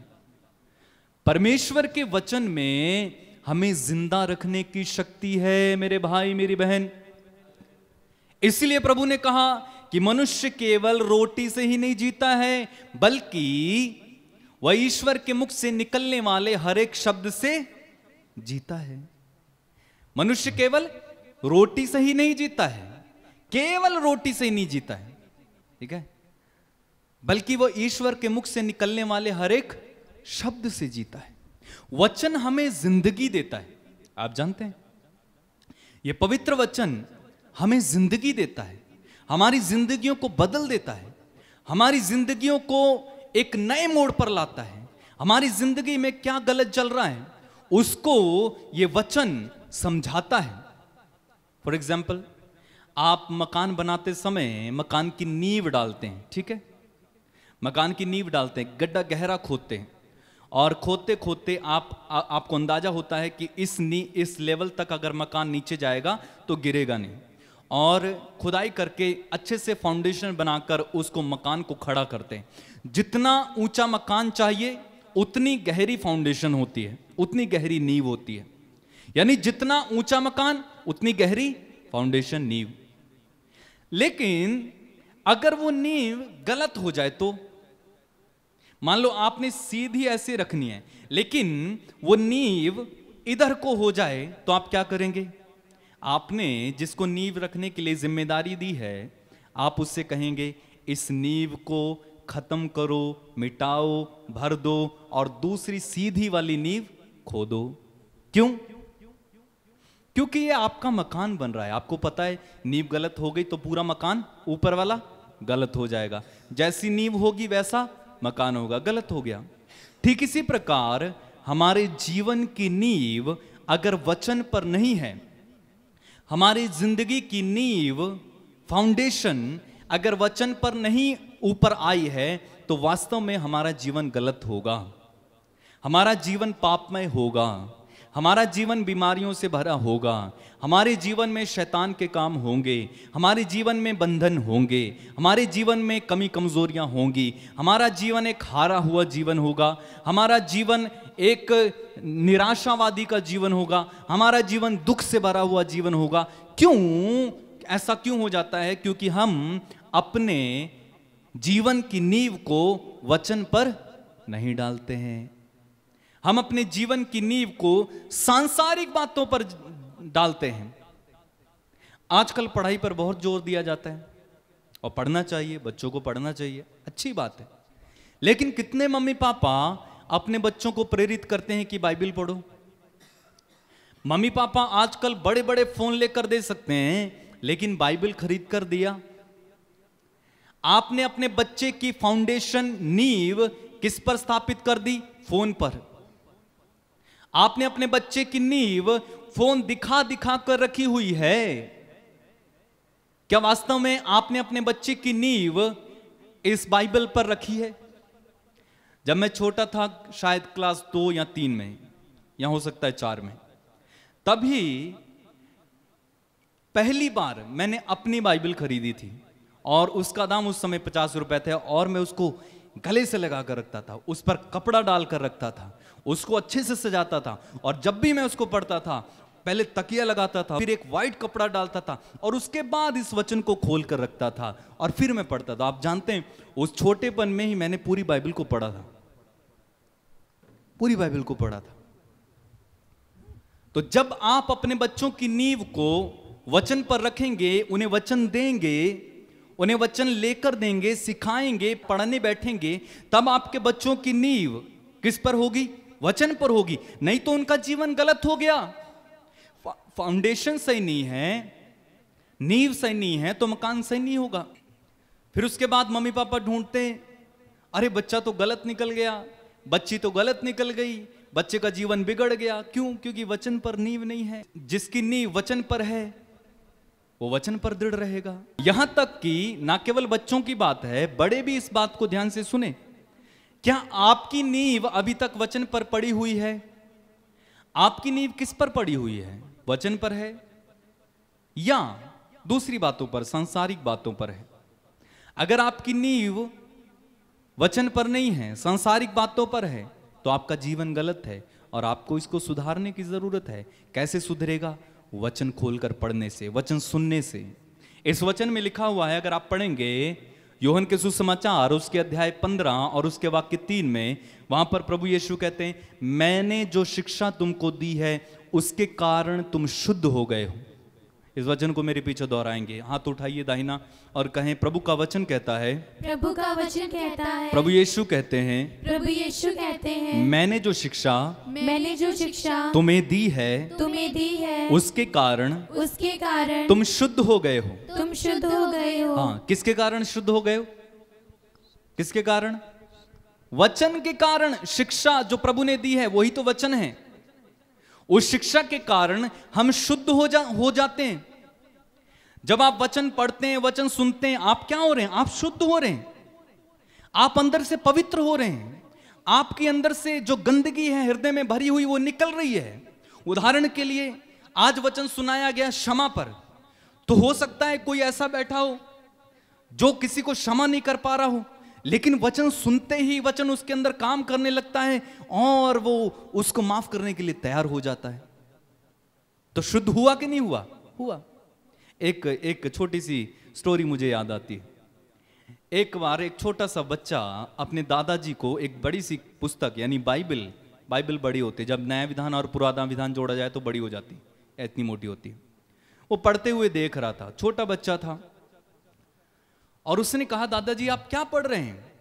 Speaker 1: परमेश्वर के वचन में हमें जिंदा रखने की शक्ति है मेरे भाई मेरी बहन। इसलिए प्रभु ने कहा कि मनुष्य केवल रोटी से ही नहीं जीता है, बल्कि वह ईश्वर के मुख से निकलने वाले हर एक शब्द से जीता है। मनुष्य केवल रोटी से ही नहीं जीता है, केवल रोटी से ही नहीं जीता है, ठीक है, बल्कि वो ईश्वर के मुख से निकलने वाले हर एक शब्द से जीता है। वचन हमें जिंदगी देता है। आप जानते हैं, ये पवित्र वचन हमें जिंदगी देता है, हमारी जिंदगियों को बदल देता है, हमारी जिंदगियों को एक नए मोड़ पर लाता है। हमारी जिंदगी में क्या गलत चल रहा है उसको ये वचन समझाता है। फॉर एग्जाम्पल, आप मकान बनाते समय मकान की नींव डालते हैं, ठीक है, मकान की नींव डालते हैं, गड्ढा गहरा खोदते हैं, और खोदते खोदते आपको अंदाजा होता है कि इस लेवल तक अगर मकान नीचे जाएगा तो गिरेगा नहीं, और खुदाई करके अच्छे से फाउंडेशन बनाकर उसको मकान को खड़ा करते हैं। जितना ऊंचा मकान चाहिए उतनी गहरी फाउंडेशन होती है, उतनी गहरी नींव होती है। यानी जितना ऊंचा मकान उतनी गहरी फाउंडेशन, नींव। लेकिन अगर वो नींव गलत हो जाए तो, मान लो आपने सीधी ऐसे रखनी है लेकिन वो नींव इधर को हो जाए तो आप क्या करेंगे? आपने जिसको नींव रखने के लिए जिम्मेदारी दी है, आप उससे कहेंगे इस नींव को खत्म करो, मिटाओ, भर दो और दूसरी सीधी वाली नींव खोदो। क्यों? क्योंकि ये आपका मकान बन रहा है। आपको पता है नींव गलत हो गई तो पूरा मकान ऊपर वाला गलत हो जाएगा। जैसी नींव होगी वैसा मकान होगा। गलत हो गया। ठीक इसी प्रकार हमारे जीवन की नींव अगर वचन पर नहीं है, हमारी जिंदगी की नींव फाउंडेशन अगर वचन पर नहीं ऊपर आई है, तो वास्तव में हमारा जीवन गलत होगा, हमारा जीवन पापमय होगा, हमारा जीवन बीमारियों से भरा होगा, हमारे जीवन में शैतान के काम होंगे, हमारे जीवन में बंधन होंगे, हमारे जीवन में कमी कमजोरियां होंगी, हमारा जीवन एक हारा हुआ जीवन होगा, हमारा जीवन एक निराशावादी का जीवन होगा, हमारा जीवन दुख से भरा हुआ जीवन होगा। क्यों ऐसा क्यों हो जाता है? क्योंकि हम अपने जीवन की नींव को वचन पर नहीं डालते हैं। हम अपने जीवन की नींव को सांसारिक बातों पर डालते हैं। आजकल पढ़ाई पर बहुत जोर दिया जाता है और पढ़ना चाहिए, बच्चों को पढ़ना चाहिए, अच्छी बात है। लेकिन कितने मम्मी पापा अपने बच्चों को प्रेरित करते हैं कि बाइबल पढ़ो? मम्मी पापा आजकल बड़े बड़े फोन लेकर दे सकते हैं, लेकिन बाइबल खरीद कर दिया? आपने अपने बच्चे की फाउंडेशन नींव किस पर स्थापित कर दी? फोन पर। आपने अपने बच्चे की नींव फोन दिखा दिखा कर रखी हुई है। क्या वास्तव में आपने अपने बच्चे की नींव इस बाइबल पर रखी है? जब मैं छोटा था, शायद क्लास 2 या 3 में, या हो सकता है 4 में, तभी पहली बार मैंने अपनी बाइबल खरीदी थी और उसका दाम उस समय 50 रुपए थे और मैं उसको गले से लगा कर रखता था, उस पर कपड़ा डालकर रखता था, उसको अच्छे से सजाता था और जब भी मैं उसको पढ़ता था पहले तकिया लगाता था, फिर एक वाइट कपड़ा डालता था और उसके बाद इस वचन को खोल कर रखता था और फिर मैं पढ़ता था। आप जानते हैं उस छोटेपन में ही मैंने पूरी बाइबल को पढ़ा था, पूरी बाइबल को पढ़ा था। तो जब आप अपने बच्चों की नींव को वचन पर रखेंगे, उन्हें वचन देंगे, उन्हें वचन लेकर देंगे, सिखाएंगे, पढ़ने बैठेंगे, तब आपके बच्चों की नींव किस पर होगी? वचन पर होगी। नहीं तो उनका जीवन गलत हो गया। फाउंडेशन सही नहीं है, नींव सही नहीं है तो मकान सही नहीं होगा। फिर उसके बाद मम्मी पापा ढूंढते हैं, अरे बच्चा तो गलत निकल गया, बच्ची तो गलत निकल गई, बच्चे का जीवन बिगड़ गया। क्यों? क्योंकि वचन पर नींव नहीं है। जिसकी नींव वचन पर है वो वचन पर दृढ़ रहेगा। यहां तक कि ना केवल बच्चों की बात है, बड़े भी इस बात को ध्यान से सुने। क्या आपकी नींव अभी तक वचन पर पड़ी हुई है? आपकी नींव किस पर पड़ी हुई है? वचन पर है या दूसरी बातों पर, सांसारिक बातों पर है? अगर आपकी नींव वचन पर नहीं है, सांसारिक बातों पर है, तो आपका जीवन गलत है और आपको इसको सुधारने की जरूरत है। कैसे सुधरेगा? वचन खोलकर पढ़ने से, वचन सुनने से। इस वचन में लिखा हुआ है, अगर आप पढ़ेंगे यूहन्ना के सुसमाचार उसके अध्याय 15 और उसके वाक्य 3 में, वहां पर प्रभु यीशु कहते हैं, मैंने जो शिक्षा तुमको दी है उसके कारण तुम शुद्ध हो गए हो। इस वचन को मेरे पीछे दोहराएंगे। हाथ उठाइए दाहिना और कहें, प्रभु का वचन कहता है,
Speaker 2: प्रभु का वचन कहता है,
Speaker 1: प्रभु यीशु कहते हैं,
Speaker 2: प्रभु यीशु कहते हैं,
Speaker 1: मैंने जो शिक्षा तुम्हें दी है उसके कारण तुम शुद्ध हो गए हो।
Speaker 2: तुम शुद्ध हो गए हो।
Speaker 1: हाँ, किसके कारण शुद्ध हो गए हो? किसके कारण? वचन के कारण। शिक्षा जो प्रभु ने दी है वही तो वचन है। उस शिक्षा के कारण हम शुद्ध हो जाते हैं। जब आप वचन पढ़ते हैं, वचन सुनते हैं, आप क्या हो रहे हैं? आप शुद्ध हो रहे हैं, आप अंदर से पवित्र हो रहे हैं, आपके अंदर से जो गंदगी है हृदय में भरी हुई वो निकल रही है। उदाहरण के लिए आज वचन सुनाया गया क्षमा पर, तो हो सकता है कोई ऐसा बैठा हो जो किसी को क्षमा नहीं कर पा रहा हो, लेकिन वचन सुनते ही वचन उसके अंदर काम करने लगता है और वो उसको माफ करने के लिए तैयार हो जाता है। तो शुद्ध हुआ कि नहीं हुआ? हुआ। एक छोटी सी स्टोरी मुझे याद आती है। एक बार एक छोटा सा बच्चा अपने दादाजी को एक बड़ी सी पुस्तक यानी बाइबल बड़ी होती है, जब नया विधान और पुराना विधान जोड़ा जाए तो बड़ी हो जाती है, इतनी मोटी होती है। वो पढ़ते हुए देख रहा था, छोटा बच्चा था, और उसने कहा, दादाजी आप क्या पढ़ रहे हैं?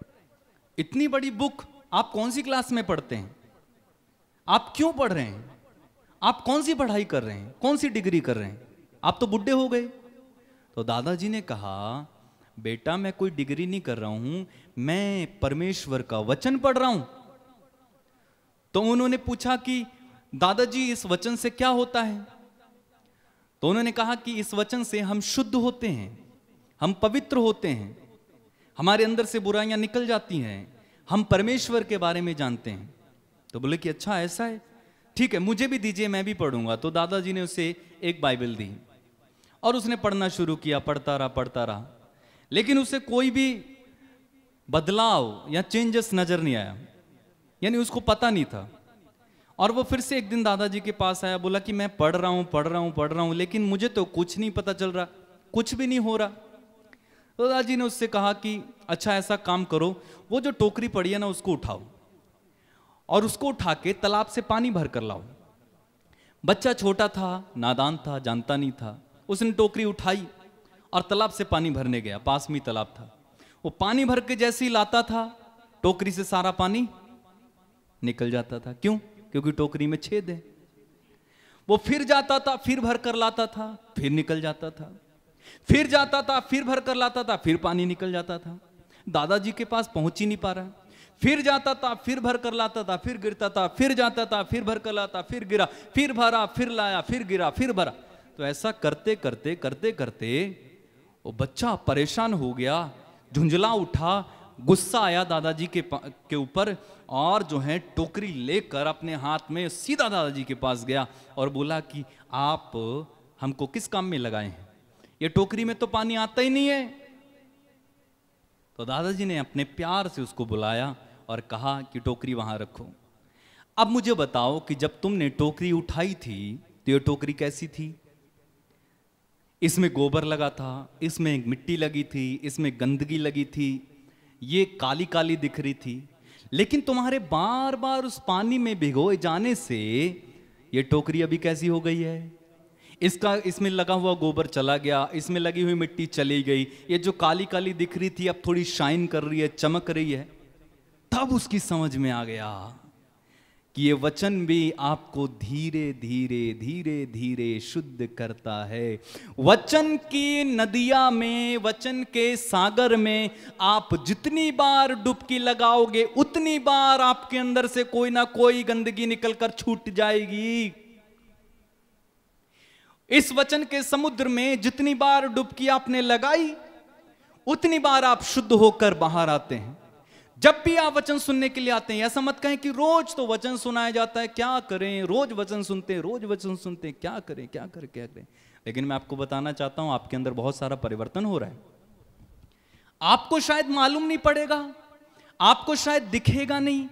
Speaker 1: इतनी बड़ी बुक, आप कौन सी क्लास में पढ़ते हैं? आप क्यों पढ़ रहे हैं? आप कौन सी पढ़ाई कर रहे हैं, कौन सी डिग्री कर रहे हैं, आप तो बुढ़े हो गए। तो दादाजी ने कहा, बेटा मैं कोई डिग्री नहीं कर रहा हूं, मैं परमेश्वर का वचन पढ़ रहा हूं। तो उन्होंने पूछा कि दादाजी इस वचन से क्या होता है? तो उन्होंने कहा कि इस वचन से हम शुद्ध होते हैं, हम पवित्र होते हैं, हमारे अंदर से बुराइयां निकल जाती हैं, हम परमेश्वर के बारे में जानते हैं। तो बोले कि अच्छा ऐसा है, ठीक है मुझे भी दीजिए, मैं भी पढ़ूंगा। तो दादाजी ने उसे एक बाइबल दी और उसने पढ़ना शुरू किया, पढ़ता रहा, लेकिन उसे कोई भी बदलाव या चेंजेस नजर नहीं आया, यानी उसको पता नहीं था। और वो फिर से एक दिन दादाजी के पास आया, बोला कि मैं पढ़ रहा हूं, लेकिन मुझे तो कुछ नहीं पता चल रहा, कुछ भी नहीं हो रहा। तो दादाजी ने उससे कहा कि अच्छा ऐसा काम करो, वो जो टोकरी पड़ी है ना उसको उठाओ और उसको उठा के तालाब से पानी भर कर लाओ। बच्चा छोटा था, नादान था, जानता नहीं था। उसने टोकरी उठाई और तालाब से पानी भरने गया, पास में तालाब था। वो पानी भर के जैसे ही लाता था, टोकरी से सारा पानी निकल जाता था। क्यों? क्योंकि टोकरी में छेद है। वो फिर जाता था, फिर भर कर लाता था, फिर निकल जाता था, फिर जाता था, फिर भर कर लाता था, फिर पानी निकल जाता था। दादाजी के पास पहुंच ही नहीं पा रहा। फिर जाता था, फिर भर कर लाता था, फिर गिरता था, फिर जाता था, फिर भर कर लाता, फिर गिरा, फिर भरा, फिर लाया, फिर गिरा, फिर भरा। तो ऐसा करते करते करते करते वो बच्चा परेशान हो गया, झुंझला उठा, गुस्सा आया दादाजी के ऊपर, और जो है टोकरी लेकर अपने हाथ में सीधा दादाजी के पास गया और बोला कि आप हमको किस काम में लगाए हैं? ये टोकरी में तो पानी आता ही नहीं है। तो दादाजी ने अपने प्यार से उसको बुलाया और कहा कि टोकरी वहां रखो। अब मुझे बताओ कि जब तुमने टोकरी उठाई थी तो ये टोकरी कैसी थी? इसमें गोबर लगा था, इसमें मिट्टी लगी थी, इसमें गंदगी लगी थी, ये काली काली दिख रही थी। लेकिन तुम्हारे बार बार उस पानी में भिगोए जाने से ये टोकरी अभी कैसी हो गई है? इसमें लगा हुआ गोबर चला गया, इसमें लगी हुई मिट्टी चली गई, ये जो काली काली दिख रही थी अब थोड़ी शाइन कर रही है, चमक रही है। तब उसकी समझ में आ गया कि ये वचन भी आपको धीरे धीरे धीरे धीरे शुद्ध करता है। वचन की नदिया में, वचन के सागर में आप जितनी बार डुबकी लगाओगे उतनी बार आपके अंदर से कोई ना कोई गंदगी निकलकर छूट जाएगी। इस वचन के समुद्र में जितनी बार डुबकी आपने लगाई उतनी बार आप शुद्ध होकर बाहर आते हैं। जब भी आप वचन सुनने के लिए आते हैं, ऐसा मत कहें कि रोज तो वचन सुनाया जाता है, क्या करें, रोज वचन सुनते हैं, क्या करें। लेकिन मैं आपको बताना चाहता हूं आपके अंदर बहुत सारा परिवर्तन हो रहा है। आपको शायद मालूम नहीं पड़ेगा, आपको शायद दिखेगा नहीं,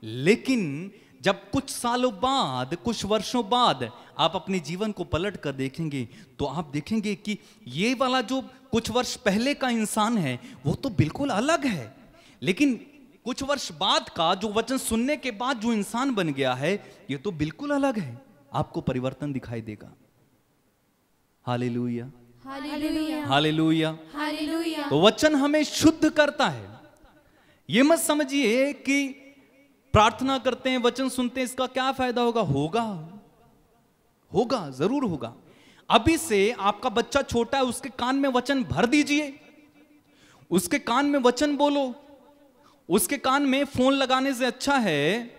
Speaker 1: लेकिन जब कुछ सालों बाद, कुछ वर्षों बाद आप अपने जीवन को पलट कर देखेंगे तो आप देखेंगे कि ये वाला जो कुछ वर्ष पहले का इंसान है वो तो बिल्कुल अलग है, लेकिन कुछ वर्ष बाद का जो वचन सुनने के बाद जो इंसान बन गया है ये तो बिल्कुल अलग है। आपको परिवर्तन दिखाई देगा। Hallelujah,
Speaker 2: hallelujah,
Speaker 1: hallelujah,
Speaker 2: hallelujah.
Speaker 1: तो वचन हमें शुद्ध करता है। ये मत समझिए कि प्रार्थना करते हैं, वचन सुनते हैं, इसका क्या फायदा होगा। होगा, जरूर होगा। अभी से आपका बच्चा छोटा है, उसके कान में वचन भर दीजिए, उसके कान में वचन बोलो। उसके कान में फोन लगाने से अच्छा है,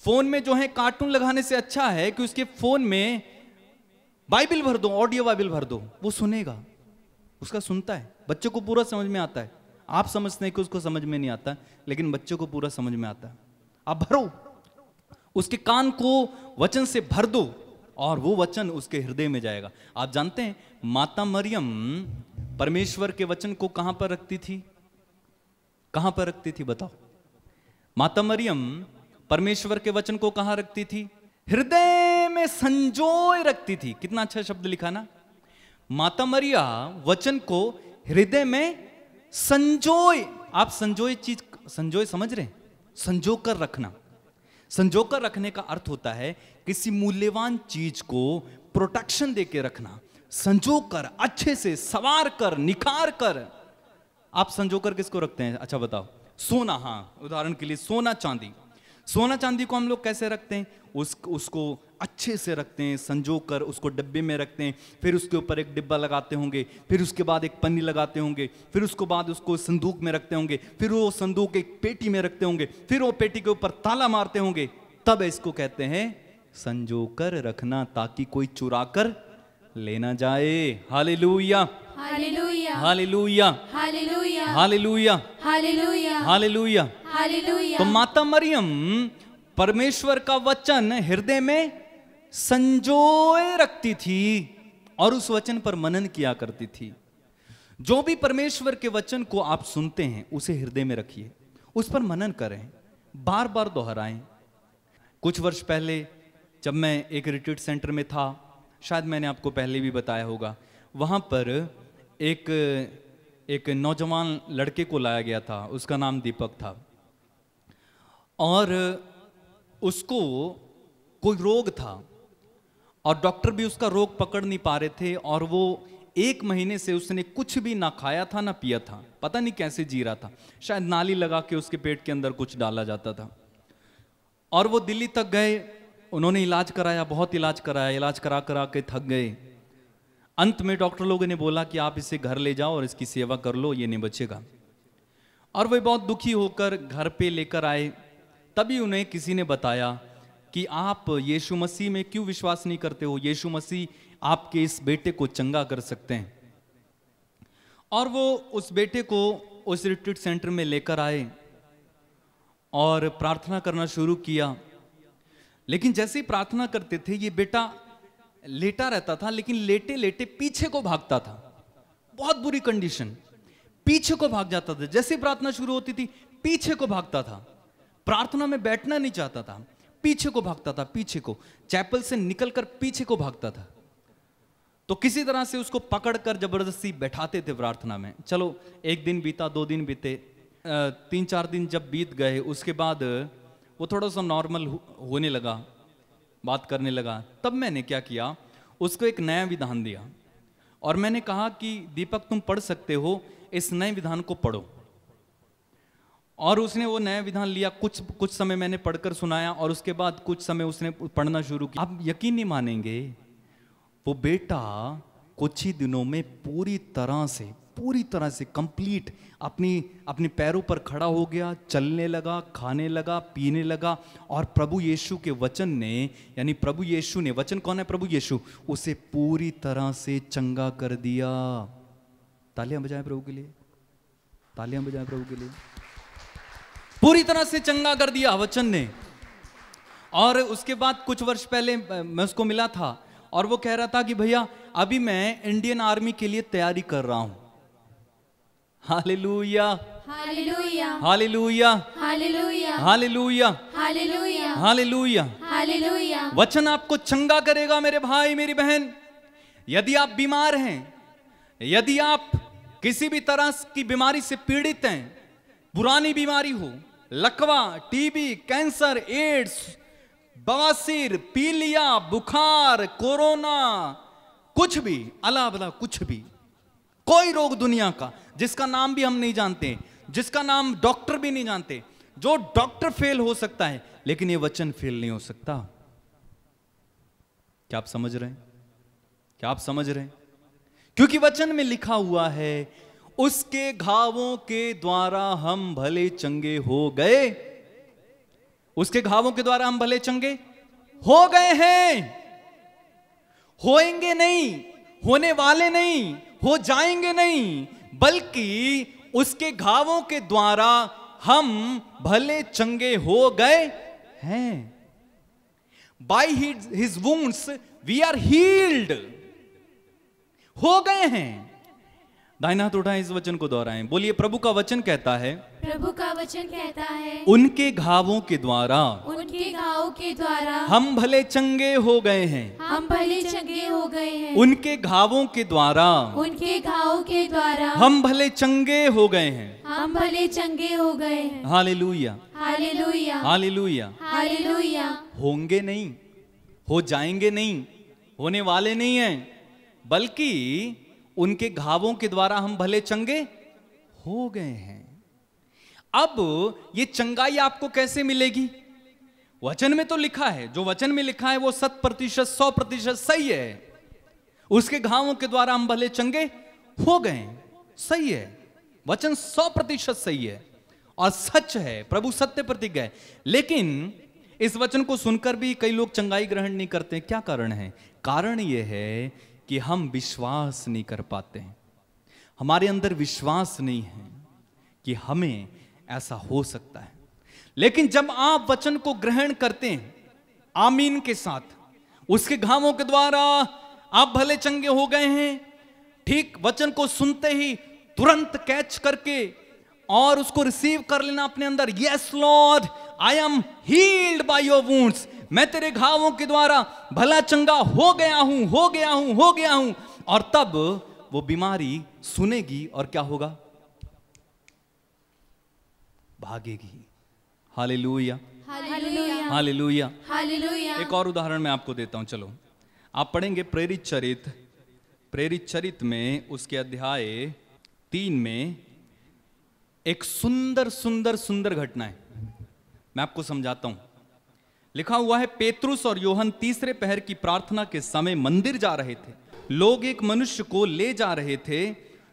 Speaker 1: फोन में जो है कार्टून लगाने से अच्छा है कि उसके फोन में बाइबल भर दो, ऑडियो बाइबल भर दो, वो सुनेगा, उसका सुनता है। बच्चे को पूरा समझ में आता है। आप समझते हैं कि उसको समझ में नहीं आता, लेकिन बच्चे को पूरा समझ में आता है। आप भरो, उसके कान को वचन से भर दो और वो वचन उसके हृदय में जाएगा। आप जानते हैं माता मरियम परमेश्वर के वचन को कहां पर रखती थी? कहां पर रखती थी बताओ? माता मरियम परमेश्वर के वचन को कहां रखती थी? हृदय में संजोए रखती थी। कितना अच्छा शब्द लिखा ना। माता मरिया वचन को हृदय में संजोए। आप संजोए समझ रहे हैं? संजोकर रखना। संजोकर रखने का अर्थ होता है किसी मूल्यवान चीज को प्रोटेक्शन देके रखना, संजोकर, अच्छे से संवार कर, निखार कर। आप संजोकर किसको रखते हैं? अच्छा बताओ। सोना, हाँ, उदाहरण के लिए सोना चांदी सोना चांदी को हम लोग कैसे रखते हैं? उसको अच्छे से रखते हैं, संजो कर उसको डिब्बे में रखते हैं, फिर उसके ऊपर एक डिब्बा लगाते होंगे, फिर उसके बाद एक पन्नी लगाते होंगे, फिर उसके बाद उसको संदूक में रखते होंगे, फिर वो संदूक एक पेटी में रखते होंगे, फिर वो पेटी के ऊपर ताला मारते होंगे, तब इसको कहते हैं संजो कर रखना, ताकि कोई चुरा कर ले ना जाए। Hallelujah,
Speaker 2: hallelujah,
Speaker 1: hallelujah,
Speaker 2: hallelujah,
Speaker 1: hallelujah,
Speaker 2: hallelujah,
Speaker 1: hallelujah.
Speaker 2: Hallelujah.
Speaker 1: तो माता मरियम परमेश्वर का वचन हृदय में संजोए रखती थी और उस वचन पर मनन किया करती थी। जो भी परमेश्वर के वचन को आप सुनते हैं उसे हृदय में रखिए, उस पर मनन करें, बार बार दोहराएं। कुछ वर्ष पहले जब मैं एक रिट्रीट सेंटर में था, शायद मैंने आपको पहले भी बताया होगा, वहाँ पर एक नौजवान लड़के को लाया गया था, उसका नाम दीपक था, और उसको कोई रोग था और डॉक्टर भी उसका रोग पकड़ नहीं पा रहे थे, और वो 1 महीने से उसने कुछ भी ना खाया था ना पिया था, पता नहीं कैसे जी रहा था, शायद नाली लगा के उसके पेट के अंदर कुछ डाला जाता था। और वो दिल्ली तक गए, उन्होंने इलाज कराया, बहुत इलाज कराया, इलाज करा करा के थक गए। अंत में डॉक्टर लोगों ने बोला कि आप इसे घर ले जाओ और इसकी सेवा कर लो, ये नहीं बचेगा। और वे बहुत दुखी होकर घर पे लेकर आए। तभी उन्हें किसी ने बताया कि आप यीशु मसीह में क्यों विश्वास नहीं करते हो, यीशु मसीह आपके इस बेटे को चंगा कर सकते हैं। और वो उस बेटे को उस रिट्रीट सेंटर में लेकर आए और प्रार्थना करना शुरू किया। लेकिन जैसे ही प्रार्थना करते थे, ये बेटा लेटा रहता था, लेकिन लेटे लेटे पीछे को भागता था, बहुत बुरी कंडीशन, पीछे को भाग जाता था। जैसे ही प्रार्थना शुरू होती थी पीछे को भागता था, प्रार्थना में बैठना नहीं चाहता था, पीछे को भागता था, पीछे को, चैपल से निकलकर पीछे को भागता था। तो किसी तरह से उसको पकड़कर जबरदस्ती बैठाते थे प्रार्थना में। चलो 1 दिन बीता, 2 दिन बीते, 3-4 दिन जब बीत गए, उसके बाद वो थोड़ा सा नॉर्मल होने लगा, बात करने लगा। तब मैंने क्या किया, उसको एक नया विधान दिया और मैंने कहा कि दीपक तुम पढ़ सकते हो, इस नए विधान को पढ़ो। और उसने वो नया विधान लिया, कुछ समय मैंने पढ़कर सुनाया और उसके बाद कुछ समय उसने पढ़ना शुरू किया। आप यकीन नहीं मानेंगे, वो बेटा कुछ ही दिनों में पूरी तरह से कंप्लीट अपने पैरों पर खड़ा हो गया, चलने लगा, खाने लगा, पीने लगा। और प्रभु यीशु के वचन ने, यानी प्रभु यीशु ने, वचन कौन है? प्रभु यीशु, उसे पूरी तरह से चंगा कर दिया। तालियां बजाएं प्रभु के लिए, तालियां बजाएं प्रभु के लिए। पूरी तरह से चंगा कर दिया वचन ने। और उसके बाद कुछ वर्ष पहले मैं उसको मिला था और वो कह रहा था कि भैया अभी मैं इंडियन आर्मी के लिए तैयारी कर रहा हूं। Hallelujah,
Speaker 2: hallelujah,
Speaker 1: hallelujah,
Speaker 2: hallelujah,
Speaker 1: hallelujah,
Speaker 2: hallelujah,
Speaker 1: hallelujah.
Speaker 2: Hallelujah.
Speaker 1: वचन आपको चंगा करेगा मेरे भाई मेरी बहन। यदि आप बीमार हैं, यदि आप किसी भी तरह की बीमारी से पीड़ित हैं, पुरानी बीमारी हो, लकवा, टीबी, कैंसर, एड्स, बवासीर, पीलिया, बुखार, कोरोना, कुछ भी, अला बला कुछ भी, कोई रोग दुनिया का जिसका नाम भी हम नहीं जानते, जिसका नाम डॉक्टर भी नहीं जानते, जो डॉक्टर फेल हो सकता है लेकिन ये वचन फेल नहीं हो सकता। क्या आप समझ रहे हैं? क्या आप समझ रहे हैं? क्योंकि वचन में लिखा हुआ है, उसके घावों के द्वारा हम भले चंगे हो गए। उसके घावों के द्वारा हम भले चंगे हो गए हैं। होएंगे नहीं, होने वाले नहीं, हो जाएंगे नहीं, बल्कि उसके घावों के द्वारा हम भले चंगे हो गए हैं। By his wounds we are healed। हो गए हैं। दाहिना हाथ उठाएं, इस वचन को दोहराएं, बोलिए प्रभु का वचन कहता है,
Speaker 2: प्रभु का वचन कहता है,
Speaker 1: उनके घावों के द्वारा,
Speaker 2: उनके घावों के द्वारा
Speaker 1: हम भले चंगे हो गए हैं।
Speaker 2: हम भले चंगे हो गए हैं।
Speaker 1: उनके घावों के द्वारा,
Speaker 2: उनके घावों के द्वारा
Speaker 1: हम भले चंगे हो गए हैं।
Speaker 2: हम भले चंगे हो गए हैं।
Speaker 1: Hallelujah,
Speaker 2: hallelujah,
Speaker 1: hallelujah.
Speaker 2: हालेलुया।
Speaker 1: होंगे नहीं, हो जाएंगे नहीं, होने वाले नहीं हैं, बल्कि उनके घावों के द्वारा हम भले चंगे हो गए हैं। अब ये चंगाई आपको कैसे मिलेगी? वचन में तो लिखा है, जो वचन में लिखा है वो 100% सही है। उसके घावों के द्वारा हम भले चंगे हो गए, सही है, वचन 100% सही है और सच है, प्रभु सत्य प्रतीक है। लेकिन इस वचन को सुनकर भी कई लोग चंगाई ग्रहण नहीं करते। क्या कारण है? कारण यह है कि हम विश्वास नहीं कर पाते हैं, हमारे अंदर विश्वास नहीं है कि हमें ऐसा हो सकता है। लेकिन जब आप वचन को ग्रहण करते हैं आमीन के साथ, उसके घावों के द्वारा आप भले चंगे हो गए हैं, ठीक वचन को सुनते ही तुरंत कैच करके और उसको रिसीव कर लेना अपने अंदर। Yes Lord, I am heeled by your wounds, मैं तेरे घावों के द्वारा भला चंगा हो गया हूं, हो गया हूं, हो गया हूं। और तब वो बीमारी सुनेगी और क्या होगा? भागेगी। Hallelujah,
Speaker 2: hallelujah,
Speaker 1: hallelujah,
Speaker 2: hallelujah.
Speaker 1: एक और उदाहरण मैं आपको देता हूं। चलो, आप पढ़ेंगे प्रेरित चरित में उसके अध्याय 3 में एक सुंदर सुंदर सुंदर घटना है, मैं आपको समझाता हूं। लिखा हुआ है, पेतरुस और यूहन्ना तीसरे पहर की प्रार्थना के समय मंदिर जा रहे थे। लोग एक मनुष्य को ले जा रहे थे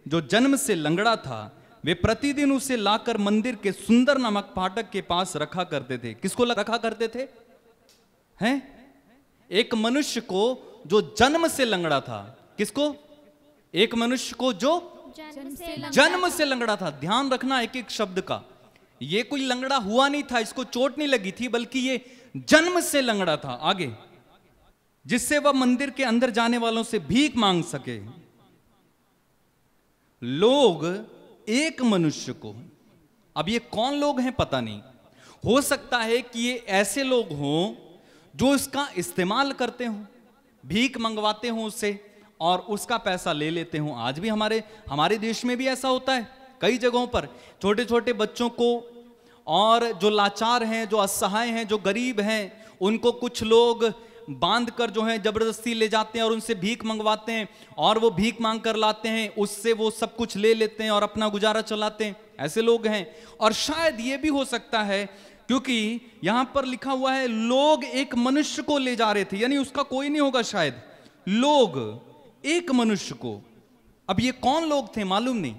Speaker 1: जो जन्म से लंगड़ा था। वे प्रतिदिन उसे लाकर मंदिर के सुंदर नामक फाटक के पास रखा करते थे। किसको रखा करते थे? हैं? एक मनुष्य को जो जन्म से लंगड़ा था। किसको? एक मनुष्य को जो जन्म से लंगड़ा था। ध्यान रखना एक एक शब्द का। ये कोई लंगड़ा हुआ नहीं था, इसको चोट नहीं लगी थी, बल्कि ये जन्म से लंगड़ा था। आगे, जिससे वह मंदिर के अंदर जाने वालों से भीख मांग सके। लोग एक मनुष्य को, अब ये कौन लोग हैं पता नहीं, हो सकता है कि ये ऐसे लोग हों जो इसका इस्तेमाल करते हों, भीख मंगवाते हों उससे और उसका पैसा ले लेते हों। आज भी हमारे देश में भी ऐसा होता है कई जगहों पर। छोटे छोटे बच्चों को, और जो लाचार हैं, जो असहाय हैं, जो गरीब हैं, उनको कुछ लोग बांध कर जो है जबरदस्ती ले जाते हैं और उनसे भीख मंगवाते हैं, और वो भीख मांग कर लाते हैं, उससे वो सब कुछ ले लेते हैं और अपना गुजारा चलाते हैं। ऐसे लोग हैं। और शायद ये भी हो सकता है, क्योंकि यहां पर लिखा हुआ है लोग एक मनुष्य को ले जा रहे थे, यानी उसका कोई नहीं होगा शायद। लोग एक मनुष्य को, अब ये कौन लोग थे मालूम नहीं,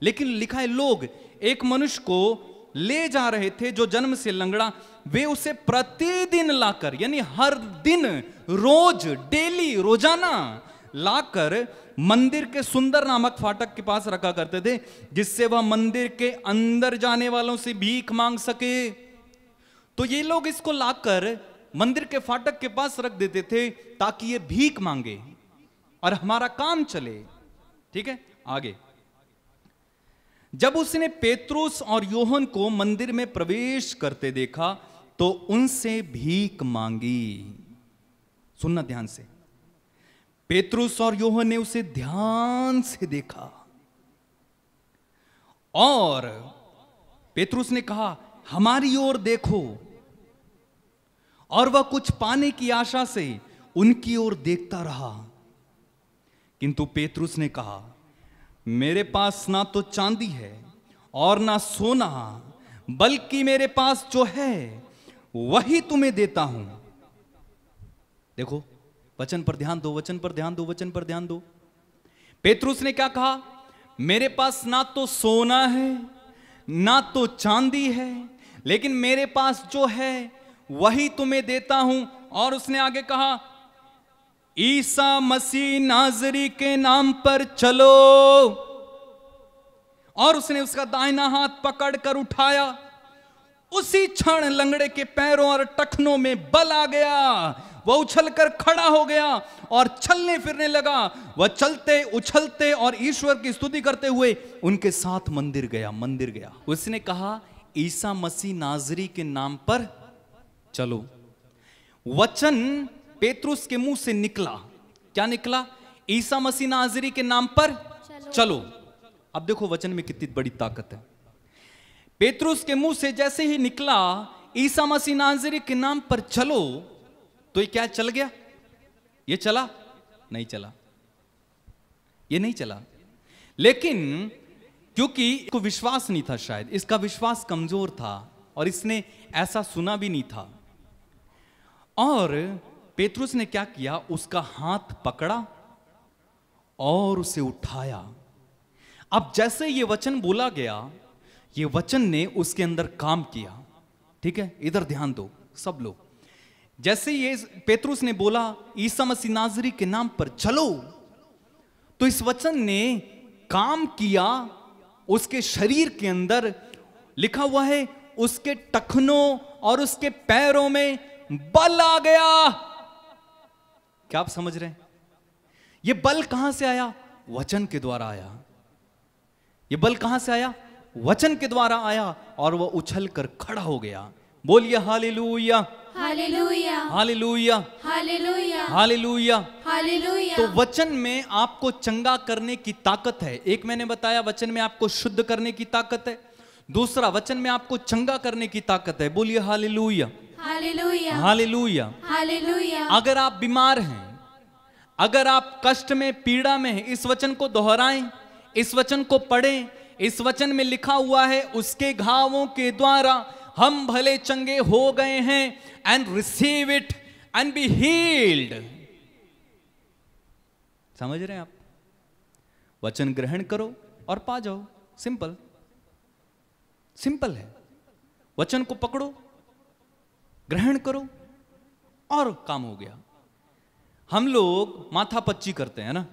Speaker 1: लेकिन लिखा है लोग एक मनुष्य को ले जा रहे थे जो जन्म से लंगड़ा। वे उसे प्रतिदिन लाकर, यानी हर दिन, रोज, डेली, रोजाना लाकर मंदिर के सुंदर नामक फाटक के पास रखा करते थे, जिससे वह मंदिर के अंदर जाने वालों से भीख मांग सके। तो ये लोग इसको लाकर मंदिर के फाटक के पास रख देते थे ताकि ये भीख मांगे और हमारा काम चले। ठीक है, आगे। जब उसने पेतरुस और यूहन्ना को मंदिर में प्रवेश करते देखा तो उनसे भीख मांगी। सुनना ध्यान से। पेतरुस और यूहन्ना ने उसे ध्यान से देखा और पेतरुस ने कहा, हमारी ओर देखो। और वह कुछ पाने की आशा से उनकी ओर देखता रहा। किंतु पेतरुस ने कहा, मेरे पास ना तो चांदी है और ना सोना, बल्कि मेरे पास जो है वही तुम्हें देता हूं। देखो, वचन पर ध्यान दो, वचन पर ध्यान दो, वचन पर ध्यान दो। पेतरुस ने क्या कहा? मेरे पास ना तो सोना है ना तो चांदी है, लेकिन मेरे पास जो है वही तुम्हें देता हूं। और उसने आगे कहा, ईसा मसीह नाजरी के नाम पर चलो। और उसने उसका दाहिना हाथ पकड़कर उठाया। उसी क्षण लंगड़े के पैरों और टखनों में बल आ गया। वह उछलकर खड़ा हो गया और चलने फिरने लगा। वह चलते, उछलते और ईश्वर की स्तुति करते हुए उनके साथ मंदिर गया। उसने कहा, ईसा मसीह नाजरी के नाम पर चलो। वचन पेतरुस के मुंह से निकला। क्या निकला? ईसा मसीह नाजरी के नाम पर चलो। अब देखो वचन में कितनी बड़ी ताकत है। पेतरुस के मुंह से जैसे ही निकला ईसा मसीह नाजरी के नाम पर चलो, तो ये क्या चल गया? ये चला? नहीं चला, ये नहीं चला। लेकिन क्योंकि इसको विश्वास नहीं था, शायद इसका विश्वास कमजोर था और इसने ऐसा सुना भी नहीं था, और पेतरुस ने क्या किया, उसका हाथ पकड़ा और उसे उठाया। अब जैसे ये वचन बोला गया, ये वचन ने उसके अंदर काम किया। ठीक है, इधर ध्यान दो सब लोग। जैसे ये पेतरुस ने बोला ईसा मसीह नाज़री के नाम पर चलो, तो इस वचन ने काम किया। उसके शरीर के अंदर लिखा हुआ है, उसके टखनों और उसके पैरों में बल आ गया। क्या आप समझ रहे हैं? ये बल कहां से आया? वचन के द्वारा आया। ये बल कहां से आया? वचन के द्वारा आया, और वह उछल कर खड़ा हो गया। बोलिए hallelujah,
Speaker 2: hallelujah,
Speaker 1: hallelujah,
Speaker 2: hallelujah,
Speaker 1: hallelujah.
Speaker 2: Hallelujah.
Speaker 1: तो वचन में आपको चंगा करने की ताकत है। एक मैंने बताया, वचन में आपको शुद्ध करने की ताकत है। दूसरा, वचन में आपको चंगा करने की ताकत है। बोलिए हालेलुया,
Speaker 2: हालेलुया,
Speaker 1: हालेलुया।
Speaker 2: हालेलुया।
Speaker 1: अगर आप बीमार हैं, अगर आप कष्ट में, पीड़ा में हैं, इस वचन को दोहराएं, इस वचन को पढ़ें। इस वचन में लिखा हुआ है, उसके घावों के द्वारा हम भले चंगे हो गए हैं। And receive it and be healed. समझ रहे हैं आप? वचन ग्रहण करो और पा जाओ। सिंपल, सिंपल है। वचन को पकड़ो, ग्रहण करो और काम हो गया। हम लोग माथापच्ची करते हैं ना,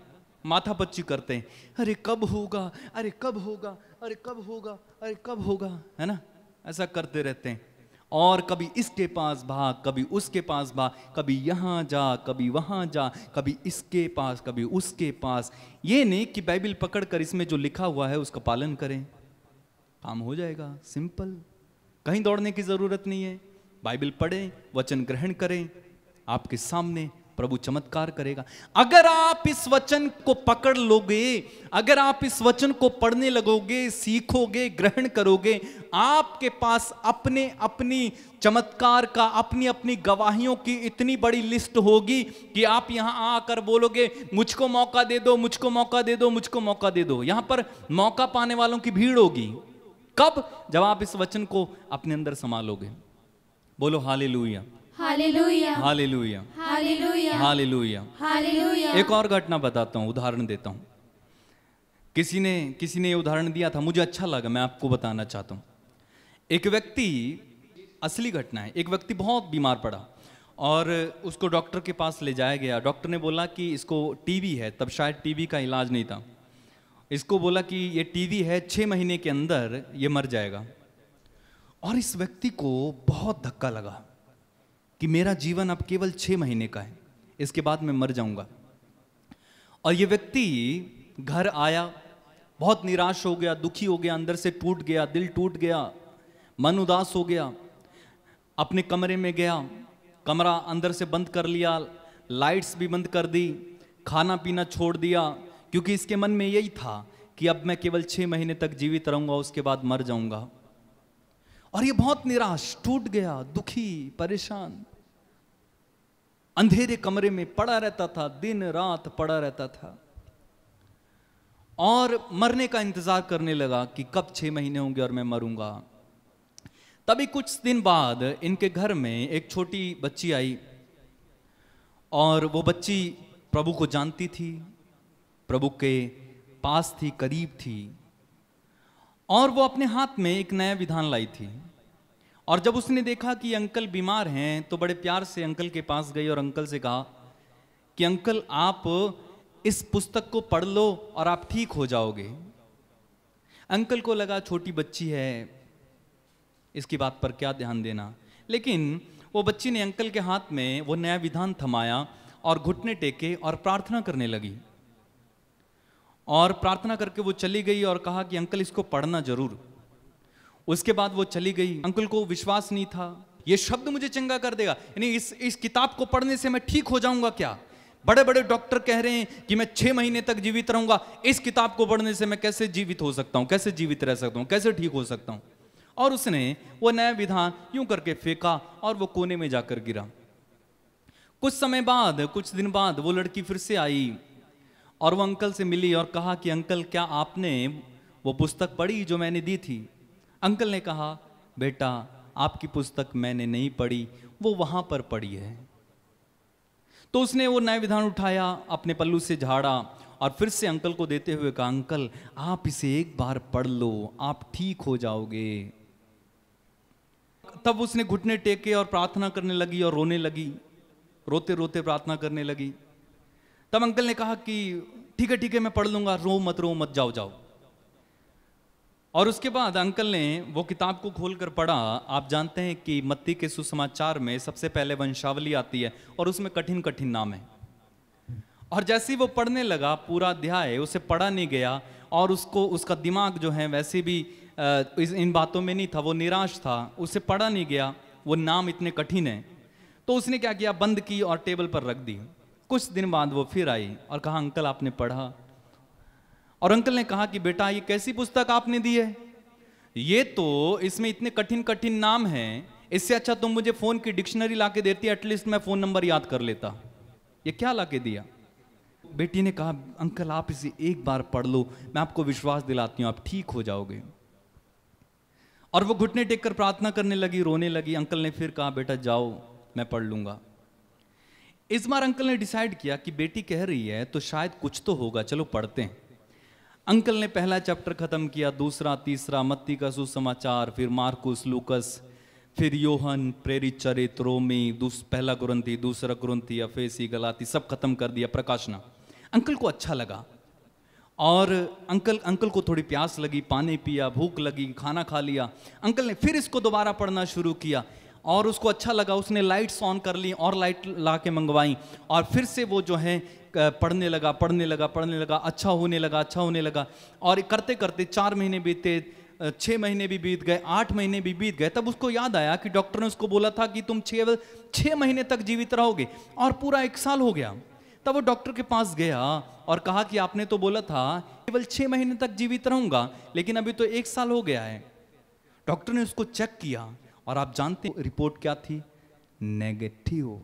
Speaker 1: माथापच्ची करते हैं, अरे कब होगा, अरे कब होगा, अरे कब होगा, अरे कब होगा, है ना? ऐसा करते रहते हैं। और कभी इसके पास भाग, कभी उसके पास भाग, कभी यहाँ जा, कभी वहाँ जा, कभी इसके पास, कभी उसके पास। ये नहीं कि बाइबल पकड़कर इसमें जो लिखा हुआ है उसका पालन करें, काम हो जाएगा। सिंपल, कहीं दौड़ने की जरूरत नहीं है। बाइबल पढ़ें, वचन ग्रहण करें, आपके सामने प्रभु चमत्कार करेगा। अगर आप इस वचन को पकड़ लोगे, अगर आप इस वचन को पढ़ने लगोगे, सीखोगे, ग्रहण करोगे, आपके पास अपने अपनी चमत्कार का, अपनी अपनी गवाहियों की इतनी बड़ी लिस्ट होगी कि आप यहां आकर बोलोगे, मुझको मौका दे दो, मुझको मौका दे दो, मुझको मौका दे दो। यहां पर मौका पाने वालों की भीड़ होगी। कब? जब आप इस वचन को अपने अंदर संभालोगे। बोलो hallelujah,
Speaker 2: hallelujah,
Speaker 1: hallelujah,
Speaker 2: hallelujah,
Speaker 1: hallelujah.
Speaker 2: Hallelujah.
Speaker 1: एक और घटना बताता हूं, उदाहरण देता हूं। किसी ने ये उदाहरण दिया था, मुझे अच्छा लगा, मैं आपको बताना चाहता हूं। एक व्यक्ति, असली घटना है, एक व्यक्ति बहुत बीमार पड़ा और उसको डॉक्टर के पास ले जाया गया। डॉक्टर ने बोला कि इसको टीबी है, तब शायद टीबी का इलाज नहीं था। इसको बोला कि ये टीबी है, 6 महीने के अंदर ये मर जाएगा। और इस व्यक्ति को बहुत धक्का लगा कि मेरा जीवन अब केवल 6 महीने का है, इसके बाद मैं मर जाऊंगा। और ये व्यक्ति घर आया, बहुत निराश हो गया, दुखी हो गया, अंदर से टूट गया, दिल टूट गया, मन उदास हो गया। अपने कमरे में गया, कमरा अंदर से बंद कर लिया, लाइट्स भी बंद कर दी, खाना पीना छोड़ दिया, क्योंकि इसके मन में यही था कि अब मैं केवल 6 महीने तक जीवित रहूंगा, उसके बाद मर जाऊंगा। और ये बहुत निराश, टूट गया, दुखी, परेशान, अंधेरे कमरे में पड़ा रहता था, दिन रात पड़ा रहता था और मरने का इंतजार करने लगा कि कब 6 महीने होंगे और मैं मरूंगा। तभी कुछ दिन बाद इनके घर में एक छोटी बच्ची आई और वो बच्ची प्रभु को जानती थी, प्रभु के पास थी, करीब थी, और वो अपने हाथ में एक नया विधान लाई थी। और जब उसने देखा कि अंकल बीमार हैं तो बड़े प्यार से अंकल के पास गई और अंकल से कहा कि अंकल आप इस पुस्तक को पढ़ लो और आप ठीक हो जाओगे। अंकल को लगा छोटी बच्ची है, इसकी बात पर क्या ध्यान देना, लेकिन वो बच्ची ने अंकल के हाथ में वो नया विधान थमाया और घुटने टेके और प्रार्थना करने लगी। और प्रार्थना करके वो चली गई और कहा कि अंकल इसको पढ़ना जरूर। उसके बाद वो चली गई। अंकल को विश्वास नहीं था, ये शब्द मुझे चंगा कर देगा, यानी इस किताब को पढ़ने से मैं ठीक हो जाऊंगा क्या? बड़े बड़े डॉक्टर कह रहे हैं कि मैं 6 महीने तक जीवित रहूंगा, इस किताब को पढ़ने से मैं कैसे जीवित हो सकता हूं, कैसे जीवित रह सकता हूं, कैसे ठीक हो सकता हूं? और उसने वो नया विधान यूं करके फेंका और वो कोने में जाकर गिरा। कुछ समय बाद, कुछ दिन बाद वो लड़की फिर से आई और वो अंकल से मिली और कहा कि अंकल क्या आपने वो पुस्तक पढ़ी जो मैंने दी थी? अंकल ने कहा बेटा आपकी पुस्तक मैंने नहीं पढ़ी, वो वहां पर पढ़ी है। तो उसने वो न्याय विधान उठाया, अपने पल्लू से झाड़ा और फिर से अंकल को देते हुए कहा, अंकल आप इसे एक बार पढ़ लो, आप ठीक हो जाओगे। तब उसने घुटने टेके और प्रार्थना करने लगी और रोने लगी, रोते रोते प्रार्थना करने लगी। तब अंकल ने कहा कि ठीक है मैं पढ़ लूंगा, रो मत जाओ जाओ। और उसके बाद अंकल ने वो किताब को खोलकर पढ़ा। आप जानते हैं कि मत्ती के सुसमाचार में सबसे पहले वंशावली आती है और उसमें कठिन कठिन नाम है। और जैसे ही वो पढ़ने लगा पूरा अध्याय, उसे पढ़ा नहीं गया और उसका दिमाग जो है वैसे भी इन बातों में नहीं था, वो निराश था, उसे पढ़ा नहीं गया, वो नाम इतने कठिन है। तो उसने क्या किया, बंद की और टेबल पर रख दी। कुछ दिन बाद वो फिर आई और कहा, अंकल आपने पढ़ा? और अंकल ने कहा कि बेटा ये कैसी पुस्तक आपने दी है, ये तो इसमें इतने कठिन कठिन नाम हैं, इससे अच्छा तुम मुझे फोन की डिक्शनरी लाके देती, एटलीस्ट मैं फोन नंबर याद कर लेता। ये क्या लाके दिया? बेटी ने कहा, अंकल आप इसे एक बार पढ़ लो, मैं आपको विश्वास दिलाती हूं आप ठीक हो जाओगे। और वो घुटने टेक कर प्रार्थना करने लगी, रोने लगी। अंकल ने फिर कहा, बेटा जाओ मैं पढ़ लूंगा। इस बार अंकल ने डिसाइड किया कि बेटी कह रही है तो शायद कुछ तो होगा, चलो पढ़ते हैं। अंकल ने पहला चैप्टर खत्म किया, दूसरा, तीसरा, मत्ती का सुसमाचार, फिर मार्कुस, लूकस, फिर योहन, प्रेरित चरित्र, रोमी, पहला कुरिन्थी, दूसरा कुरिन्थी, एफेसी, गलाती, सब खत्म कर दिया, प्रकाशना। अंकल को अच्छा लगा और अंकल को थोड़ी प्यास लगी, पानी पिया, भूख लगी, खाना खा लिया। अंकल ने फिर इसको दोबारा पढ़ना शुरू किया और उसको अच्छा लगा। उसने लाइट्स ऑन कर ली और लाइट ला के मंगवाई और फिर से वो जो है पढ़ने लगा, अच्छा होने लगा। और करते करते 4 महीने बीते, 6 महीने भी बीत गए, 8 महीने भी बीत गए। तब उसको याद आया कि डॉक्टर ने उसको बोला था कि तुम 6 महीने तक जीवित रहोगे, और पूरा 1 साल हो गया। तब वो डॉक्टर के पास गया और कहा कि आपने तो बोला था केवल 6 महीने तक जीवित रहूंगा, लेकिन अभी तो 1 साल हो गया है। डॉक्टर ने उसको चेक किया और आप जानते रिपोर्ट क्या थी? नेगेटिव।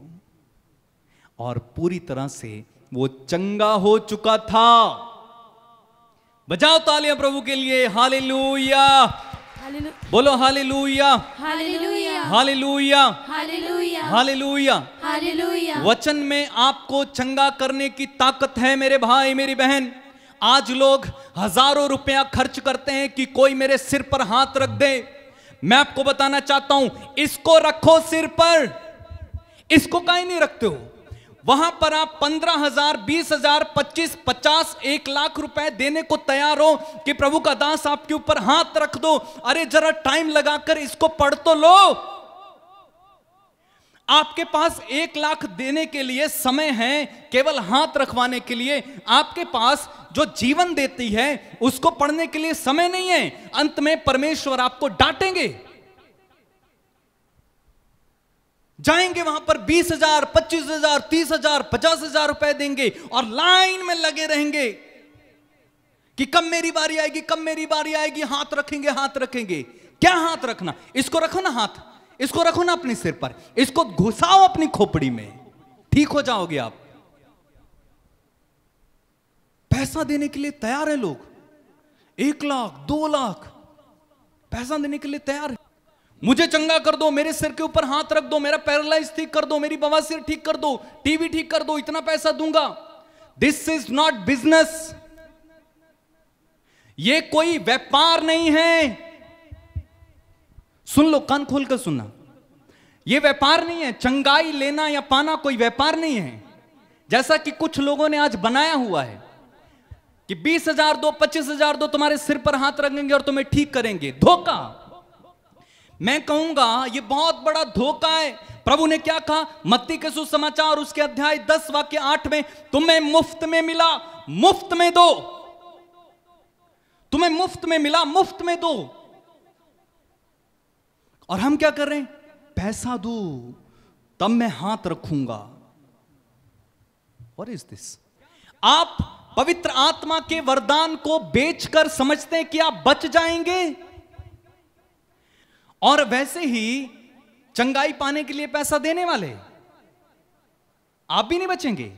Speaker 1: और पूरी तरह से वो चंगा हो चुका था। बजाओ तालियां प्रभु के लिए, हालेलुया, बोलो hallelujah,
Speaker 2: hallelujah,
Speaker 1: hallelujah,
Speaker 2: hallelujah,
Speaker 1: hallelujah.
Speaker 2: Hallelujah.
Speaker 1: वचन में आपको चंगा करने की ताकत है मेरे भाई मेरी बहन। आज लोग हजारों रुपया खर्च करते हैं कि कोई मेरे सिर पर हाथ रख दे। मैं आपको बताना चाहता हूं, इसको रखो सिर पर। इसको काहे नहीं रखते हो? वहां पर आप 15,000, 20,000, 25, 50, 1 लाख रुपए देने को तैयार हो कि प्रभु का दास आपके ऊपर हाथ रख दो। अरे जरा टाइम लगाकर इसको पढ़ तो लो। आपके पास 1 लाख देने के लिए समय है, केवल हाथ रखवाने के लिए आपके पास जो जीवन देती है उसको पढ़ने के लिए समय नहीं है। अंत में परमेश्वर आपको डांटेंगे। जाएंगे वहां पर 20,000, 25,000, 30,000, 50,000 रुपए देंगे और लाइन में लगे रहेंगे कि कब मेरी बारी आएगी, कब मेरी बारी आएगी। हाथ रखेंगे, हाथ रखेंगे। क्या हाथ रखना? इसको रखो ना हाथ, इसको रखो ना अपने सिर पर, इसको घुसाओ अपनी खोपड़ी में, ठीक हो जाओगे आप। पैसा देने के लिए तैयार है लोग, 1 लाख, 2 लाख पैसा देने के लिए तैयार है। मुझे चंगा कर दो, मेरे सिर के ऊपर हाथ रख दो, मेरा पैरालाइज ठीक कर दो, मेरी बवासीर ठीक कर दो, टीवी ठीक कर दो, इतना पैसा दूंगा। This is not business. ये कोई व्यापार नहीं है। सुन लो, कान खोलकर सुनना, ये व्यापार नहीं है। चंगाई लेना या पाना कोई व्यापार नहीं है, जैसा कि कुछ लोगों ने आज बनाया हुआ है कि 20,000 दो, 25,000 दो, तुम्हारे सिर पर हाथ रखेंगे और तुम्हें ठीक करेंगे। धोखा। मैं कहूंगा ये बहुत बड़ा धोखा है। प्रभु ने क्या कहा? मत्ती के सुसमाचार उसके अध्याय 10 वाक्य 8 में, तुम्हें मुफ्त में मिला, मुफ्त में दो। तुम्हें मुफ्त में मिला, मुफ्त में दो। और हम क्या कर रहे हैं? पैसा दो तब मैं हाथ रखूंगा। What is this? आप पवित्र आत्मा के वरदान को बेचकर समझते हैं कि आप बच जाएंगे, और वैसे ही चंगाई पाने के लिए पैसा देने वाले आप भी नहीं बचेंगे।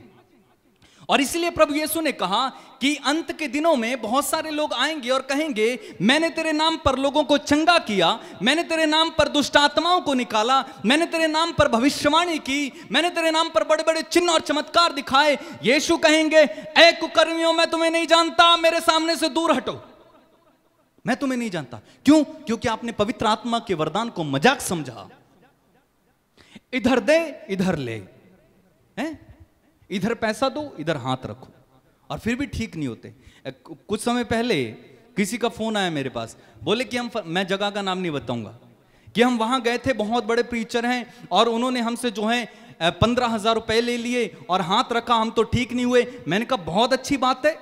Speaker 1: और इसलिए प्रभु यीशु ने कहा कि अंत के दिनों में बहुत सारे लोग आएंगे और कहेंगे, मैंने तेरे नाम पर लोगों को चंगा किया, मैंने तेरे नाम पर दुष्ट आत्माओं को निकाला, मैंने तेरे नाम पर भविष्यवाणी की, मैंने तेरे नाम पर बड़े बड़े चिन्ह और चमत्कार दिखाए। यीशु कहेंगे, ऐ कुकर्मियों, मैं तुम्हें नहीं जानता, मेरे सामने से दूर हटो, मैं तुम्हें नहीं जानता। क्यों? क्योंकि आपने पवित्र आत्मा के वरदान को मजाक समझा। इधर दे इधर ले, हैं? इधर पैसा दो इधर हाथ रखो, और फिर भी ठीक नहीं होते। कुछ समय पहले किसी का फोन आया मेरे पास, बोले कि मैं जगह का नाम नहीं बताऊंगा, कि हम वहां गए थे, बहुत बड़े प्रीचर हैं, और उन्होंने हमसे जो है 15,000 रुपए ले लिए और हाथ रखा, हम तो ठीक नहीं हुए। मैंने कहा बहुत अच्छी बात है,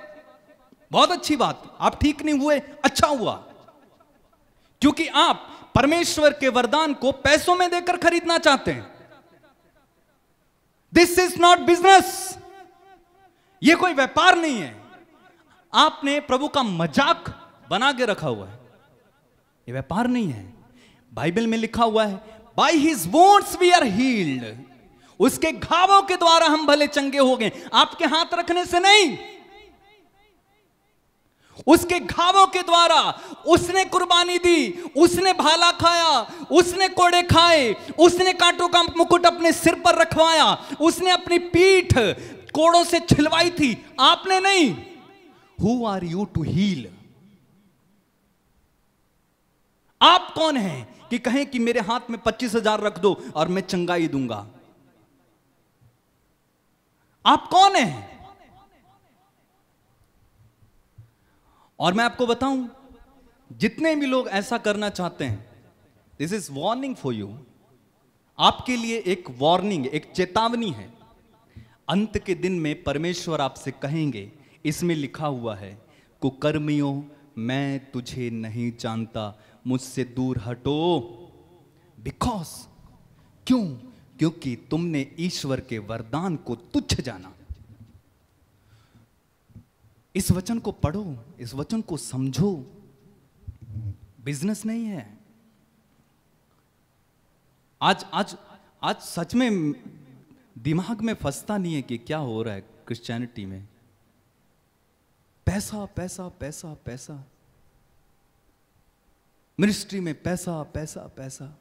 Speaker 1: बहुत अच्छी बात, आप ठीक नहीं हुए, अच्छा हुआ, क्योंकि आप परमेश्वर के वरदान को पैसों में देकर खरीदना चाहते हैं। दिस इज नॉट बिजनेस, यह कोई व्यापार नहीं है। आपने प्रभु का मजाक बना के रखा हुआ है, यह व्यापार नहीं है। बाइबल में लिखा हुआ है, by his wounds we are healed, उसके घावों के द्वारा हम भले चंगे हो गए। आपके हाथ रखने से नहीं, उसके घावों के द्वारा। उसने कुर्बानी दी, उसने भाला खाया, उसने कोड़े खाए, उसने कांटों का मुकुट अपने सिर पर रखवाया, उसने अपनी पीठ कोड़ों से छिलवाई थी, आपने नहीं। Who are you to heal? आप कौन हैं कि कहें कि मेरे हाथ में 25,000 रख दो और मैं चंगाई दूंगा? आप कौन हैं? और मैं आपको बताऊं, जितने भी लोग ऐसा करना चाहते हैं, this is warning for you, आपके लिए एक वार्निंग, एक चेतावनी है। अंत के दिन में परमेश्वर आपसे कहेंगे, इसमें लिखा हुआ है, कुकर्मियों, मैं तुझे नहीं जानता, मुझसे दूर हटो। बिकॉज, क्यों? क्योंकि तुमने ईश्वर के वरदान को तुच्छ जाना। इस वचन को पढ़ो, इस वचन को समझो, बिजनेस नहीं है। आज आज आज सच में दिमाग में फंसता नहीं है कि क्या हो रहा है क्रिश्चियनिटी में। पैसा पैसा पैसा पैसा, मिनिस्ट्री में पैसा पैसा पैसा।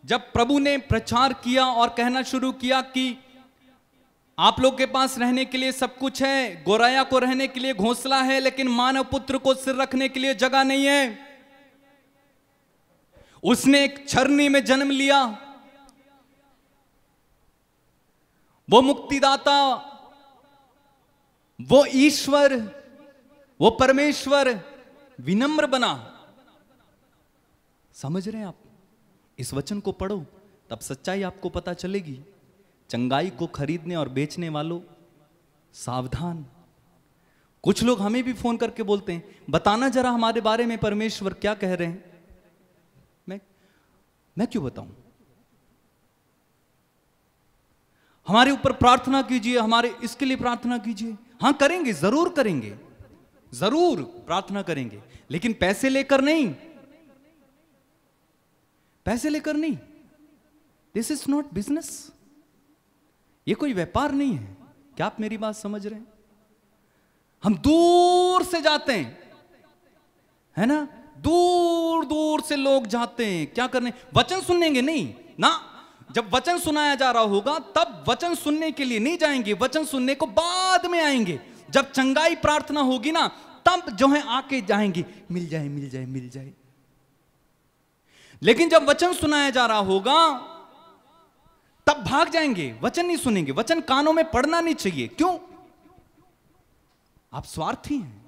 Speaker 1: जब प्रभु ने प्रचार किया और कहना शुरू किया कि आप लोग के पास रहने के लिए सब कुछ है, गोराया को रहने के लिए घोंसला है, लेकिन मानव पुत्र को सिर रखने के लिए जगह नहीं है। उसने एक छरनी में जन्म लिया। वो मुक्तिदाता, वो ईश्वर, वो परमेश्वर विनम्र बना। समझ रहे हैं आप? इस वचन को पढ़ो, तब सच्चाई आपको पता चलेगी। चंगाई को खरीदने और बेचने वालों, सावधान। कुछ लोग हमें भी फोन करके बोलते हैं, बताना जरा हमारे बारे में परमेश्वर क्या कह रहे हैं। मैं क्यों बताऊं? हमारे ऊपर प्रार्थना कीजिए, हमारे इसके लिए प्रार्थना कीजिए। हां करेंगे, जरूर करेंगे, जरूर प्रार्थना करेंगे, लेकिन पैसे लेकर नहीं, पैसे लेकर नहीं। दिस इज नॉट बिजनेस, ये कोई व्यापार नहीं है। क्या आप मेरी बात समझ रहे हैं? हम दूर से जाते हैं, है ना, दूर दूर से लोग जाते हैं, क्या करने? वचन सुनेंगे नहीं ना। जब वचन सुनाया जा रहा होगा तब वचन सुनने के लिए नहीं जाएंगे, वचन सुनने को बाद में आएंगे। जब चंगाई प्रार्थना होगी ना, तब जो है आके जाएंगे, मिल जाए मिल जाए मिल जाए। लेकिन जब वचन सुनाया जा रहा होगा तब भाग जाएंगे, वचन नहीं सुनेंगे। वचन कानों में पड़ना नहीं चाहिए। क्यों? आप स्वार्थी हैं।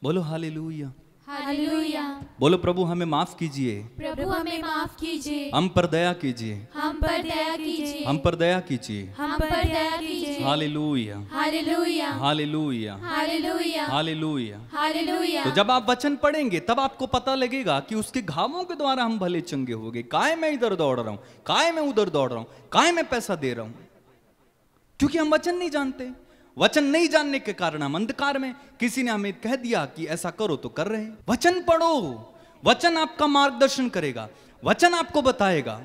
Speaker 1: बोलो हालेलुया,
Speaker 2: हालेलुया।
Speaker 1: बोलो प्रभु हमें माफ कीजिए,
Speaker 2: प्रभु हमें माफ कीजिए,
Speaker 1: हम पर दया कीजिए,
Speaker 2: हम पर दया कीजिए,
Speaker 1: हम पर दया कीजिए।
Speaker 2: हम पर दया कीजिए।
Speaker 1: Hallelujah,
Speaker 2: hallelujah,
Speaker 1: hallelujah,
Speaker 2: hallelujah,
Speaker 1: hallelujah.
Speaker 2: Hallelujah.
Speaker 1: तो जब आप वचन पढ़ेंगे तब आपको पता लगेगा कि उसके घावों के द्वारा हम भले चंगे हो गए। काहे मैं इधर दौड़ रहा हूं, काहे मैं उधर दौड़ रहा हूं, काहे मैं पैसा दे रहा हूं? क्योंकि हम वचन नहीं जानते। वचन नहीं जानने के कारण हम अंधकार में, किसी ने हमें कह दिया कि ऐसा करो तो कर रहे हैं। वचन पढ़ो, वचन आपका मार्गदर्शन करेगा, वचन आपको बताएगा।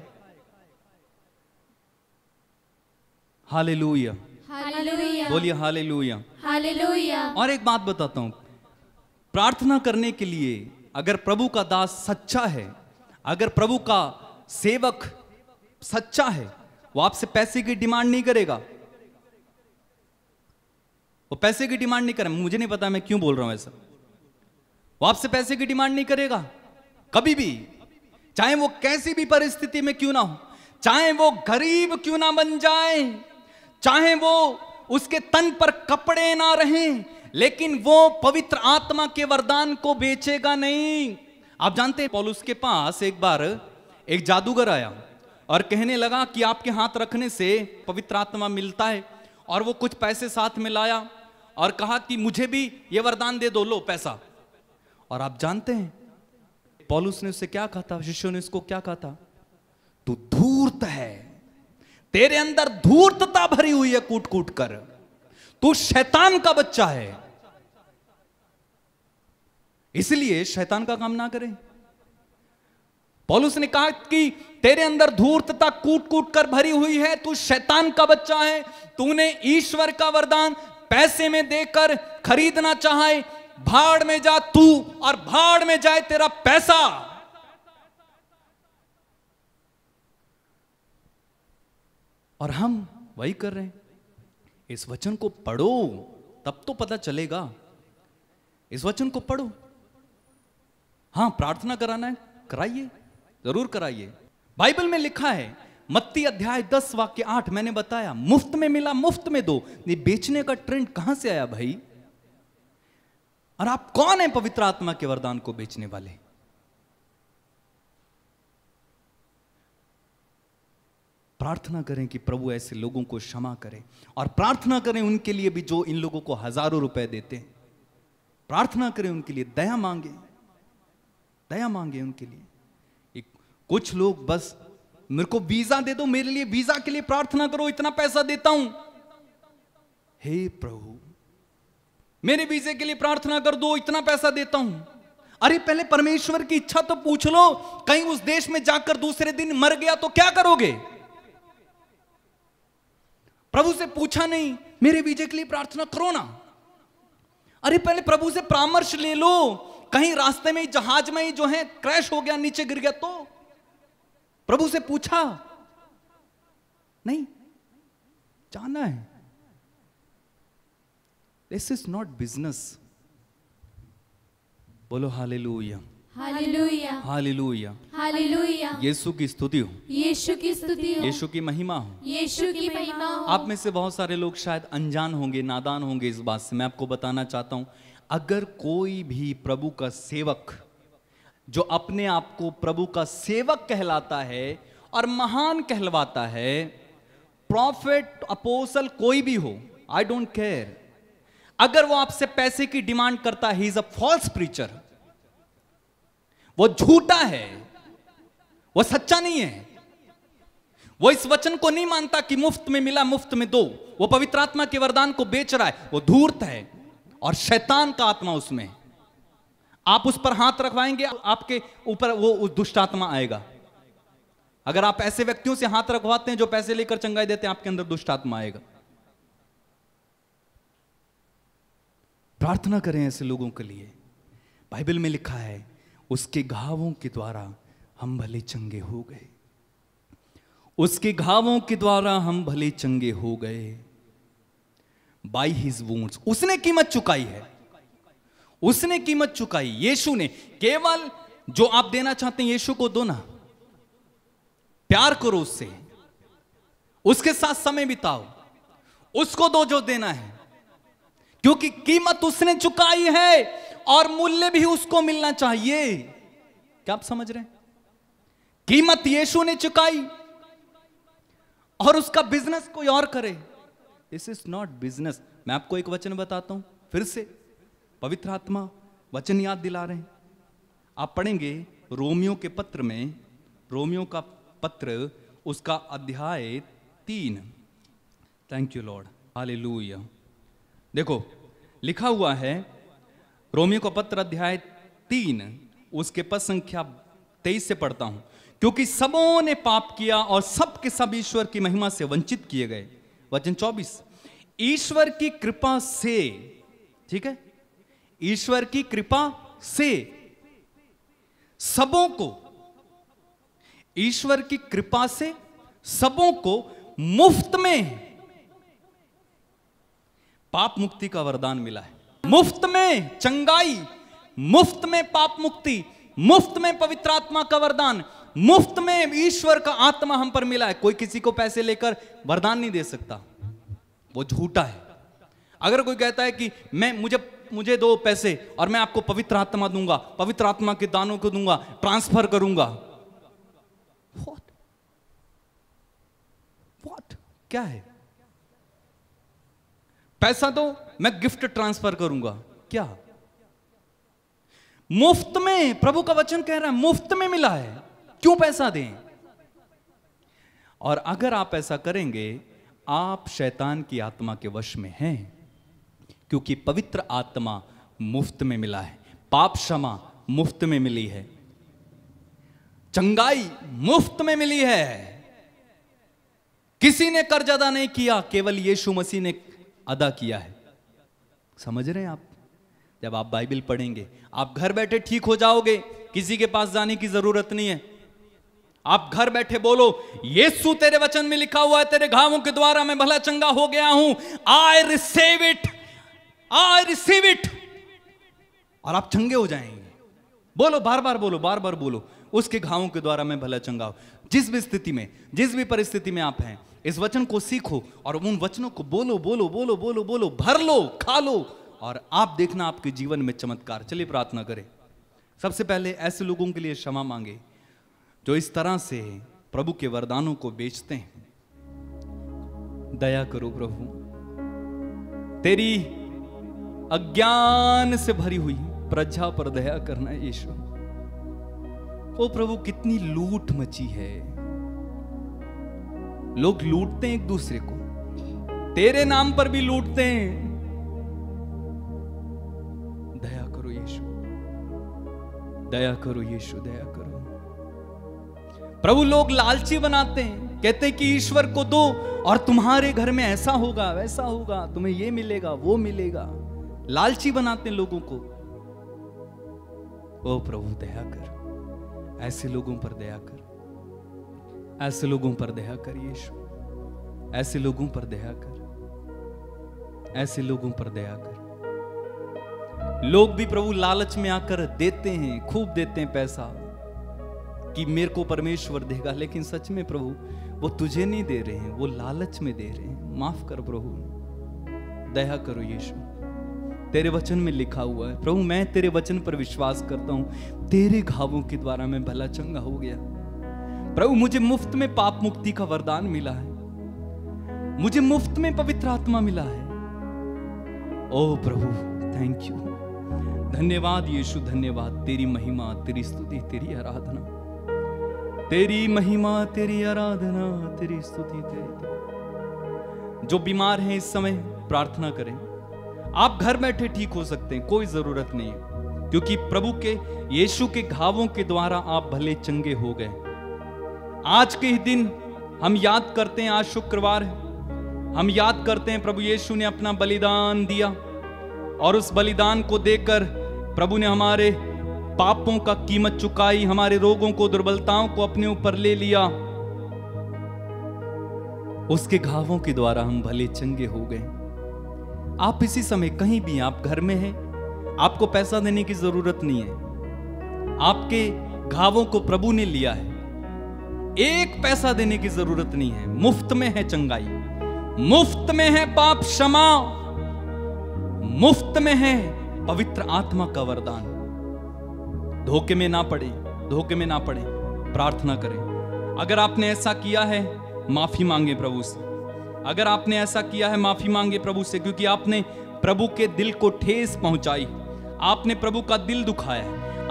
Speaker 1: हालेलुया,
Speaker 2: हालेलुया,
Speaker 1: बोलिए हालेलुया।
Speaker 2: हालेलुया।
Speaker 1: और एक बात बताता हूं, प्रार्थना करने के लिए अगर प्रभु का दास सच्चा है, अगर प्रभु का सेवक सच्चा है, वो आपसे पैसे की डिमांड नहीं करेगा। वो पैसे की डिमांड नहीं करेगा। मुझे नहीं पता मैं क्यों बोल रहा हूं ऐसा। वो आपसे पैसे की डिमांड नहीं करेगा कभी भी, चाहे वो कैसी भी परिस्थिति में क्यों ना हो, चाहे वो गरीब क्यों ना बन जाए, चाहे वो उसके तन पर कपड़े ना रहें, लेकिन वो पवित्र आत्मा के वरदान को बेचेगा नहीं। आप जानते हैं पौलुस के पास एक बार एक जादूगर आया और कहने लगा कि आपके हाथ रखने से पवित्र आत्मा मिलता है, और वो कुछ पैसे साथ में लाया और कहा कि मुझे भी ये वरदान दे दो, लो पैसा। और आप जानते हैं पौलुस ने उससे क्या कहा था, शिष्यों ने इसको क्या कहा था, तू धूर्त है, तेरे अंदर धूर्तता भरी हुई है कूट कूट कर, तू शैतान का बच्चा है, इसलिए शैतान का काम ना करें। पौलुस ने कहा कि तेरे अंदर धूर्तता कूट कूट कर भरी हुई है, तू शैतान का बच्चा है, तूने ईश्वर का वरदान पैसे में देकर खरीदना चाहे, भाड़ में जा तू और भाड़ में जाए तेरा पैसा। और हम वही कर रहे हैं। इस वचन को पढ़ो तब तो पता चलेगा। इस वचन को पढ़ो। हां, प्रार्थना कराना है, कराइए, जरूर कराइए। बाइबल में लिखा है, मत्ती अध्याय 10 वाक्य 8, मैंने बताया मुफ्त में मिला मुफ्त में दो। ये बेचने का ट्रेंड कहां से आया भाई? और आप कौन हैं पवित्र आत्मा के वरदान को बेचने वाले? प्रार्थना करें कि प्रभु ऐसे लोगों को क्षमा करे, और प्रार्थना करें उनके लिए भी जो इन लोगों को हजारों रुपए देते हैं। प्रार्थना करें उनके लिए, दया मांगे, दया मांगे उनके लिए। कुछ लोग बस मेरे को वीजा दे दो, मेरे लिए वीजा के लिए प्रार्थना करो, इतना पैसा देता हूं। हे प्रभु मेरे वीजे के लिए प्रार्थना कर दो, इतना पैसा देता हूं। अरे पहले परमेश्वर की इच्छा तो पूछ लो। कहीं उस देश में जाकर दूसरे दिन मर गया तो क्या करोगे? प्रभु से पूछा नहीं, मेरे वीजे के लिए प्रार्थना करो ना। अरे पहले प्रभु से परामर्श ले लो। कहीं रास्ते में ही, जहाज में ही जो है क्रैश हो गया, नीचे गिर गया तो प्रभु से पूछा नहीं? जाना है। This is not business. बोलो हालेलुया,
Speaker 2: हालेलुया,
Speaker 1: हालेलुया,
Speaker 2: हालेलुया।
Speaker 1: यीशु की स्तुति हो,
Speaker 2: यीशु की स्तुति हो,
Speaker 1: यीशु की महिमा हो।
Speaker 2: यीशु की महिमा हो।
Speaker 1: आप में से बहुत सारे लोग शायद अनजान होंगे, नादान होंगे इस बात से। मैं आपको बताना चाहता हूं, अगर कोई भी प्रभु का सेवक जो अपने आप को प्रभु का सेवक कहलाता है और महान कहलवाता है, प्रॉफिट, अपोस्टल, कोई भी हो, आई डोंट केयर, अगर वो आपसे पैसे की डिमांड करता है, he is a false preacher. वो झूठा है, वो सच्चा नहीं है। वो इस वचन को नहीं मानता कि मुफ्त में मिला मुफ्त में दो। वो पवित्र आत्मा के वरदान को बेच रहा है, वो धूर्त है और शैतान का आत्मा उसमें। आप उस पर हाथ रखवाएंगे, आपके ऊपर वो दुष्ट आत्मा आएगा। अगर आप ऐसे व्यक्तियों से हाथ रखवाते हैं जो पैसे लेकर चंगाई देते हैं, आपके अंदर दुष्ट आत्मा आएगा। प्रार्थना करें ऐसे लोगों के लिए। बाइबल में लिखा है, उसके घावों के द्वारा हम भले चंगे हो गए। उसके घावों के द्वारा हम भले चंगे हो गए। बाय हिज वुंड्स, उसने कीमत चुकाई है, उसने कीमत चुकाई। यीशु ने। केवल जो आप देना चाहते हैं यीशु को दो ना, प्यार करो उससे, उसके साथ समय बिताओ, उसको दो जो देना है, क्योंकि कीमत उसने चुकाई है और मूल्य भी उसको मिलना चाहिए। क्या आप समझ रहे हैं? कीमत यीशु ने चुकाई और उसका बिजनेस कोई और करे। This is not business. मैं आपको एक वचन बताता हूं फिर से, पवित्र आत्मा वचन याद दिला रहे हैं। आप पढ़ेंगे रोमियो के पत्र में, रोमियो का पत्र उसका अध्याय 3। Thank you Lord, hallelujah. देखो लिखा हुआ है, रोमियो का पत्र अध्याय 3 उसके पद संख्या 23 से पढ़ता हूं। क्योंकि सबों ने पाप किया और सब के सब ईश्वर की महिमा से वंचित किए गए। वचन 24, ईश्वर की कृपा से, ठीक है, ईश्वर की कृपा से सबों को, ईश्वर की कृपा से सबों को मुफ्त में पाप मुक्ति का वरदान मिला है। मुफ्त में चंगाई, मुफ्त में पाप मुक्ति, मुफ्त में पवित्र आत्मा का वरदान, मुफ्त में ईश्वर का आत्मा हम पर मिला है। कोई किसी को पैसे लेकर वरदान नहीं दे सकता, वो झूठा है। अगर कोई कहता है कि मुझे दो पैसे और मैं आपको पवित्र आत्मा दूंगा, पवित्र आत्मा के दानों को दूंगा, ट्रांसफर करूंगा, व्हाट क्या है? पैसा दो, मैं गिफ्ट ट्रांसफर करूंगा, क्या? मुफ्त में, प्रभु का वचन कह रहा है मुफ्त में मिला है, क्यों पैसा दें? और अगर आप ऐसा करेंगे, आप शैतान की आत्मा के वश में हैं, क्योंकि पवित्र आत्मा मुफ्त में मिला है, पाप क्षमा मुफ्त में मिली है, चंगाई मुफ्त में मिली है। किसी ने कर्ज अदा नहीं किया, केवल यीशु मसीह ने अदा किया है। समझ रहे हैं आप? जब आप बाइबल पढ़ेंगे, आप घर बैठे ठीक हो जाओगे, किसी के पास जाने की जरूरत नहीं है। आप घर बैठे बोलो, यीशु तेरे वचन में लिखा हुआ है, तेरे घावों के द्वारा मैं भला चंगा हो गया हूं, I receive it, I receive it, और आप चंगे हो जाएंगे। बोलो, बार बार बोलो, बार बार बोलो, उसके घावों के द्वारा मैं भला चंगा हूं। जिस भी स्थिति में, जिस भी परिस्थिति में आप हैं, इस वचन को सीखो और उन वचनों को बोलो बोलो बोलो बोलो बोलो, भर लो, खा लो, और आप देखना आपके जीवन में चमत्कार। चलिए प्रार्थना करें। सबसे पहले ऐसे लोगों के लिए क्षमा मांगे जो इस तरह से प्रभु के वरदानों को बेचते हैं। दया करो प्रभु, तेरी अज्ञान से भरी हुई प्रजा पर दया करना यीशु। ओ प्रभु, कितनी लूट मची है, लोग लूटते हैं एक दूसरे को, तेरे नाम पर भी लूटते हैं। दया करो यीशु, दया करो यीशु, दया करो प्रभु। लोग लालची बनाते हैं, कहते हैं कि ईश्वर को दो और तुम्हारे घर में ऐसा होगा, वैसा होगा, तुम्हें ये मिलेगा, वो मिलेगा। लालची बनाते हैं लोगों को। ओ प्रभु दया कर, ऐसे लोगों पर दया कर, ऐसे लोगों पर दया कर यीशु, ऐसे लोगों पर दया कर, ऐसे लोगों पर दया कर। लोग भी प्रभु लालच में आकर देते हैं, खूब देते हैं पैसा कि मेरे को परमेश्वर देगा, लेकिन सच में प्रभु वो तुझे नहीं दे रहे हैं, वो लालच में दे रहे हैं। माफ कर प्रभु, दया करो यीशु। तेरे वचन में लिखा हुआ है प्रभु, मैं तेरे वचन पर विश्वास करता हूं, तेरे घावों के द्वारा मैं भला चंगा हो गया। प्रभु मुझे मुफ्त में पाप मुक्ति का वरदान मिला है, मुझे मुफ्त में पवित्र आत्मा मिला है। ओ प्रभु थैंक यू, धन्यवाद यीशु, धन्यवाद। तेरी महिमा, तेरी स्तुति, तेरी आराधना, तेरी महिमा, तेरी आराधना, तेरी स्तुति, तेरी। जो बीमार हैं इस समय प्रार्थना करें। आप घर बैठे ठीक हो सकते हैं, कोई जरूरत नहीं है, क्योंकि प्रभु के यीशु के घावों के द्वारा आप भले चंगे हो गए। आज के ही दिन हम याद करते हैं, आज शुक्रवार है, हम याद करते हैं प्रभु यीशु ने अपना बलिदान दिया, और उस बलिदान को देकर प्रभु ने हमारे पापों का कीमत चुकाई, हमारे रोगों को, दुर्बलताओं को अपने ऊपर ले लिया। उसके घावों के द्वारा हम भले चंगे हो गए। आप इसी समय कहीं भी, आप घर में हैं, आपको पैसा देने की जरूरत नहीं है, आपके घावों को प्रभु ने लिया है, एक पैसा देने की जरूरत नहीं है। मुफ्त में है चंगाई, मुफ्त में है पाप क्षमा, मुफ्त में है पवित्र आत्मा का वरदान। धोखे में ना पड़े, धोखे में ना पड़े, प्रार्थना करें। अगर आपने ऐसा किया है, माफी मांगे प्रभु से। अगर आपने ऐसा किया है, माफी मांगे प्रभु से, क्योंकि आपने प्रभु के दिल को ठेस पहुंचाई, आपने प्रभु का दिल दुखाया,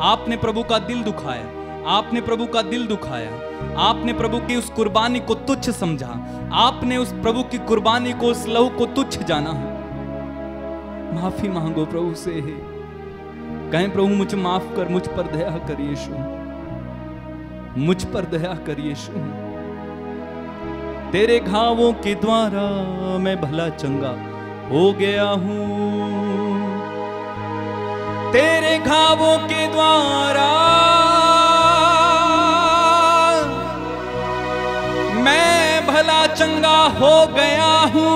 Speaker 1: आपने प्रभु का दिल दुखाया, आपने प्रभु का दिल दुखाया, आपने प्रभु की उस कुर्बानी को तुच्छ समझा, आपने उस प्रभु की कुर्बानी को, उस लहू को तुच्छ जाना। माफी मांगो प्रभु से, कहें प्रभु मुझे माफ कर, मुझ पर दया कर यीशु, मुझ पर दया कर यीशु। तेरे घावों के द्वारा मैं भला चंगा हो गया हूं। तेरे घावों के द्वारा मैं भला चंगा हो गया हूं।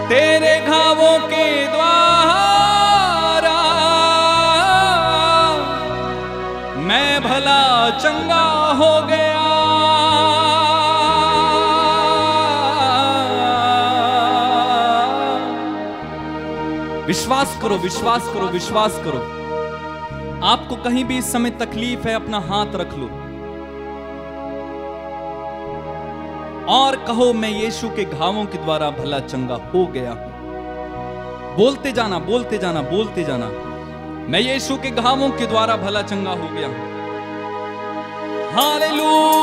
Speaker 1: तेरे घावों के द्वारा मैं भला चंगा हो गया। विश्वास करो, विश्वास करो, विश्वास करो। आपको कहीं भी इस समय तकलीफ है, अपना हाथ रख लो और कहो, मैं यीशु के घावों के द्वारा भला चंगा हो गया हूं। बोलते जाना, बोलते जाना, बोलते जाना, मैं यीशु के घावों के द्वारा भला चंगा हो गया हूं। हालेलुया।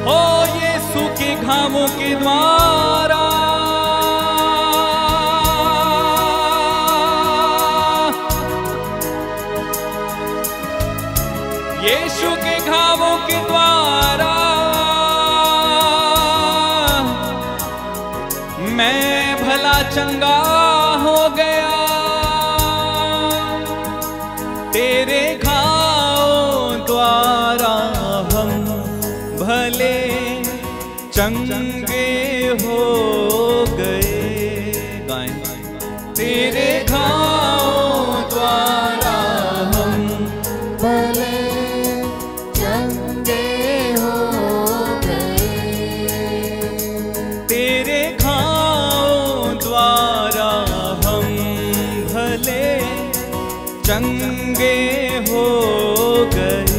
Speaker 1: हो यीशु के घावों के द्वारा यीशु के घावों के द्वारा मैं भला चंगा हो गया। तेरे घावों द्वारा हम भले चंगे हो गए। गाएं। तेरे घावों द्वारा हम
Speaker 2: भले चंगे हो गए।
Speaker 1: तेरे घावों द्वारा हम भले चंगे हो गए।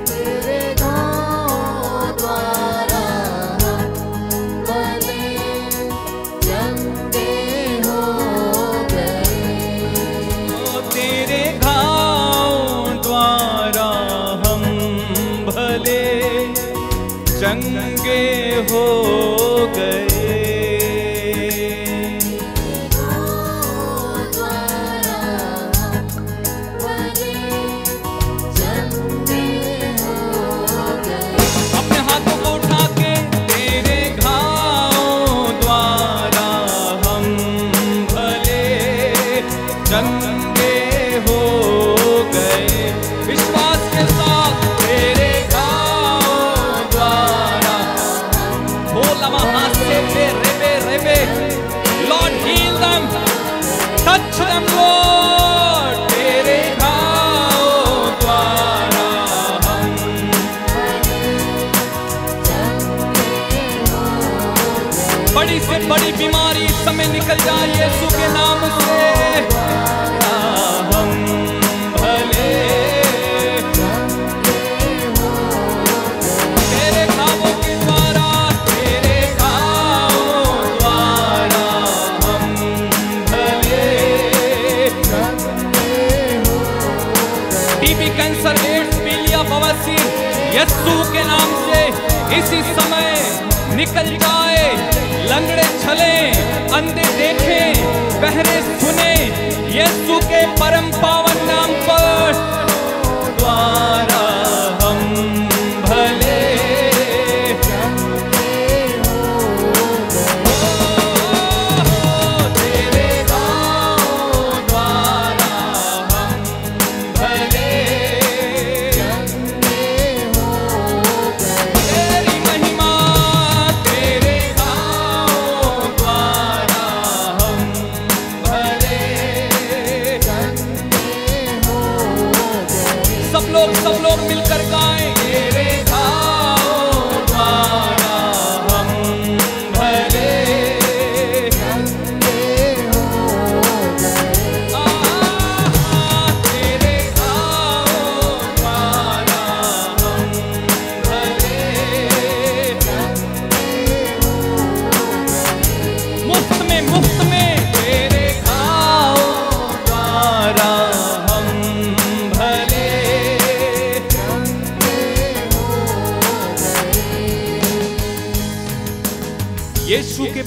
Speaker 2: तेरे घावों द्वारा हम भले चंगे हो गए।
Speaker 1: तेरे घावों द्वारा हम भले चंगे हो गए। अपने हाथों को उठा के, तेरे घावों द्वारा हम भले चंगे हो गए। विश्वास के साथ, तेरे घावों द्वारा बोला वहां से रेबे रेबे। Lord heal them, touch them Lord. तेरे घावों द्वारा हम बड़ी से बड़ी बीमारी इस समय निकल जाए यीशु के नाम से। हम भले तेरे घावों के द्वारा, तेरे घावों द्वारा हम भले टीबी, कैंसर, एड्स, पीलिया, बवासीर यीशु के नाम से इसी समय निकल जाए। लंगड़े चले, अंधे देखें, बहरे सुने, यीशु के परम पावन नाम पर द्वारा हम भले तेरे घावों द्वारा हम भले तेरी महिमा, तेरे घावों द्वारा हम भले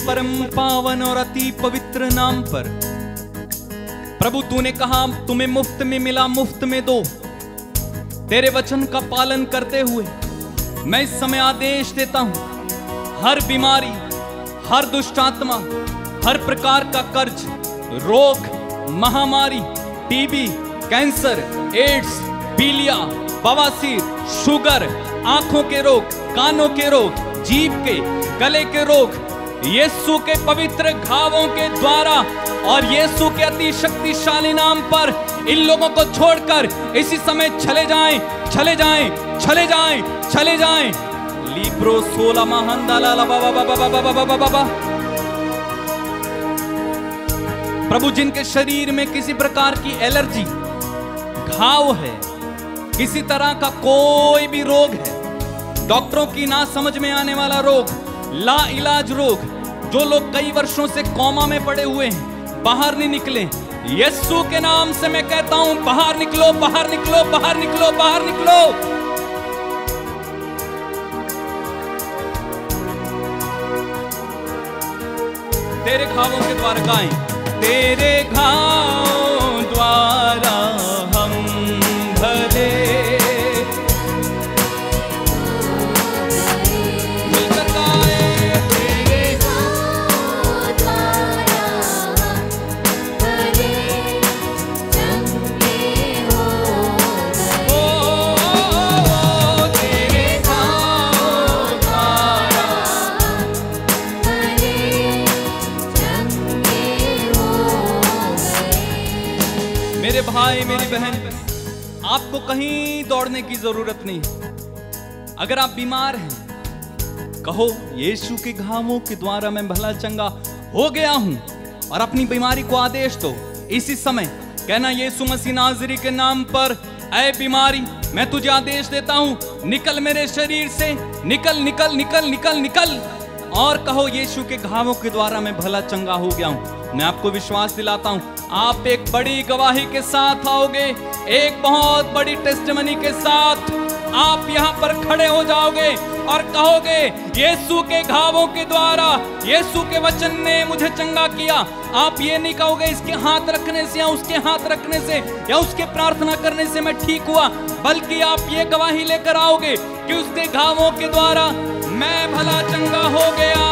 Speaker 1: परम पावन और अति पवित्र नाम पर प्रभु तूने कहा तुम्हें मुफ्त में मिला, मुफ्त में दो। तेरे वचन का पालन करते हुए मैं इस समय आदेश देता हूं, हर बीमारी, हर दुष्ट आत्मा, हर प्रकार का कर्ज, रोग, महामारी, टीबी, कैंसर, एड्स, पीलिया, बवासीर, शुगर, आंखों के रोग, कानों के रोग, जीभ के, गले के रोग, यीशु के पवित्र घावों के द्वारा और यीशु के अति शक्तिशाली नाम पर इन लोगों को छोड़कर इसी समय चले जाएं, चले जाएं, चले जाएं, चले जाएं। लिब्रो सोला महंदाला बाबा बाबा बाबा बाबा बाबा। प्रभु जिनके शरीर में किसी प्रकार की एलर्जी, घाव है, किसी तरह का कोई भी रोग है, डॉक्टरों की ना समझ में आने वाला रोग, ला इलाज रोग, जो लोग कई वर्षों से कोमा में पड़े हुए हैं, बाहर नहीं निकले, यीशु के नाम से मैं कहता हूं बाहर निकलो, बाहर निकलो, बाहर निकलो, बाहर निकलो। तेरे घावों के द्वारा गाएं, तेरे घावों द्वारा हम भले। मिलकर गाएं, तेरे
Speaker 2: घावों द्वारा हम भले चंगे हो गए।
Speaker 1: ओ तेरे घावों द्वारा
Speaker 2: हम भले चंगे हो गए।
Speaker 1: मेरे भाई, मेरी बहन, आपको कहीं दौड़ने की जरूरत नहीं। अगर आप बीमार हैं, कहो यीशु के घावों के द्वारा मैं भला चंगा हो गया हूं, और अपनी बीमारी को आदेश दो। इसी समय कहना, यीशु मसीह नाज़री के नाम पर, ऐ बीमारी मैं तुझे आदेश देता हूं, निकल मेरे शरीर से, निकल निकल निकल निकल निकल। और कहो यीशु के घावों के द्वारा मैं भला चंगा हो गया हूं। मैं आपको विश्वास दिलाता हूं, आप एक बड़ी गवाही के साथ आओगे, एक बहुत बड़ी टेस्टिमनी के साथ आप यहां पर खड़े हो जाओगे और कहोगे यीशु के घावों के द्वारा, यीशु के वचन ने मुझे चंगा किया। आप ये नहीं कहोगे इसके हाथ रखने से या उसके हाथ रखने से या उसके प्रार्थना करने से मैं ठीक हुआ, बल्कि आप ये गवाही लेकर आओगे कि उसके घावों के द्वारा मैं भला चंगा हो गया।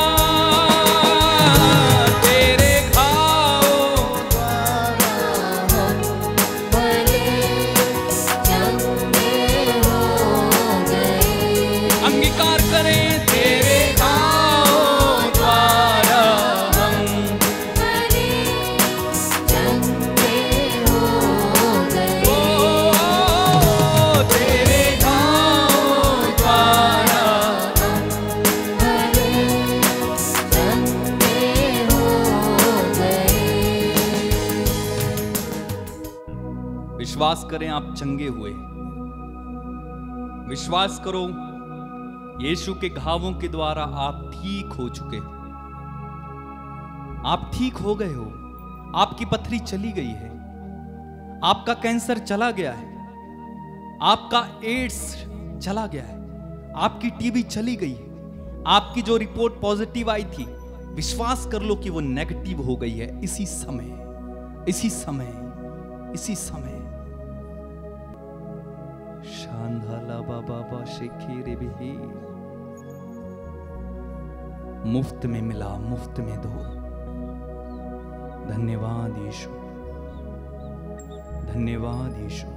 Speaker 1: तेरे घावों
Speaker 2: द्वारा हम भले चंगे हो गए।
Speaker 1: अंगीकार करें, तेरे घावों द्वारा हम
Speaker 2: भले चंगे हो गए।
Speaker 1: ओ तेरे घावों द्वारा
Speaker 2: भले चंगे हो गए।
Speaker 1: विश्वास करें आप चंगे हुए। विश्वास करो यीशु के घावों के द्वारा आप ठीक हो चुके हो। आप ठीक हो गए हो। आपकी पथरी चली गई है, आपका कैंसर चला गया है, आपका एड्स चला गया है, आपकी टीबी चली गई है। आपकी जो रिपोर्ट पॉजिटिव आई थी, विश्वास कर लो कि वो नेगेटिव हो गई है इसी समय, इसी समय, इसी समय। शांधाला बाबा बा शेखीरे भी मुफ्त में मिला, मुफ्त में दो। धन्यवाद यीशु, धन्यवाद यीशु,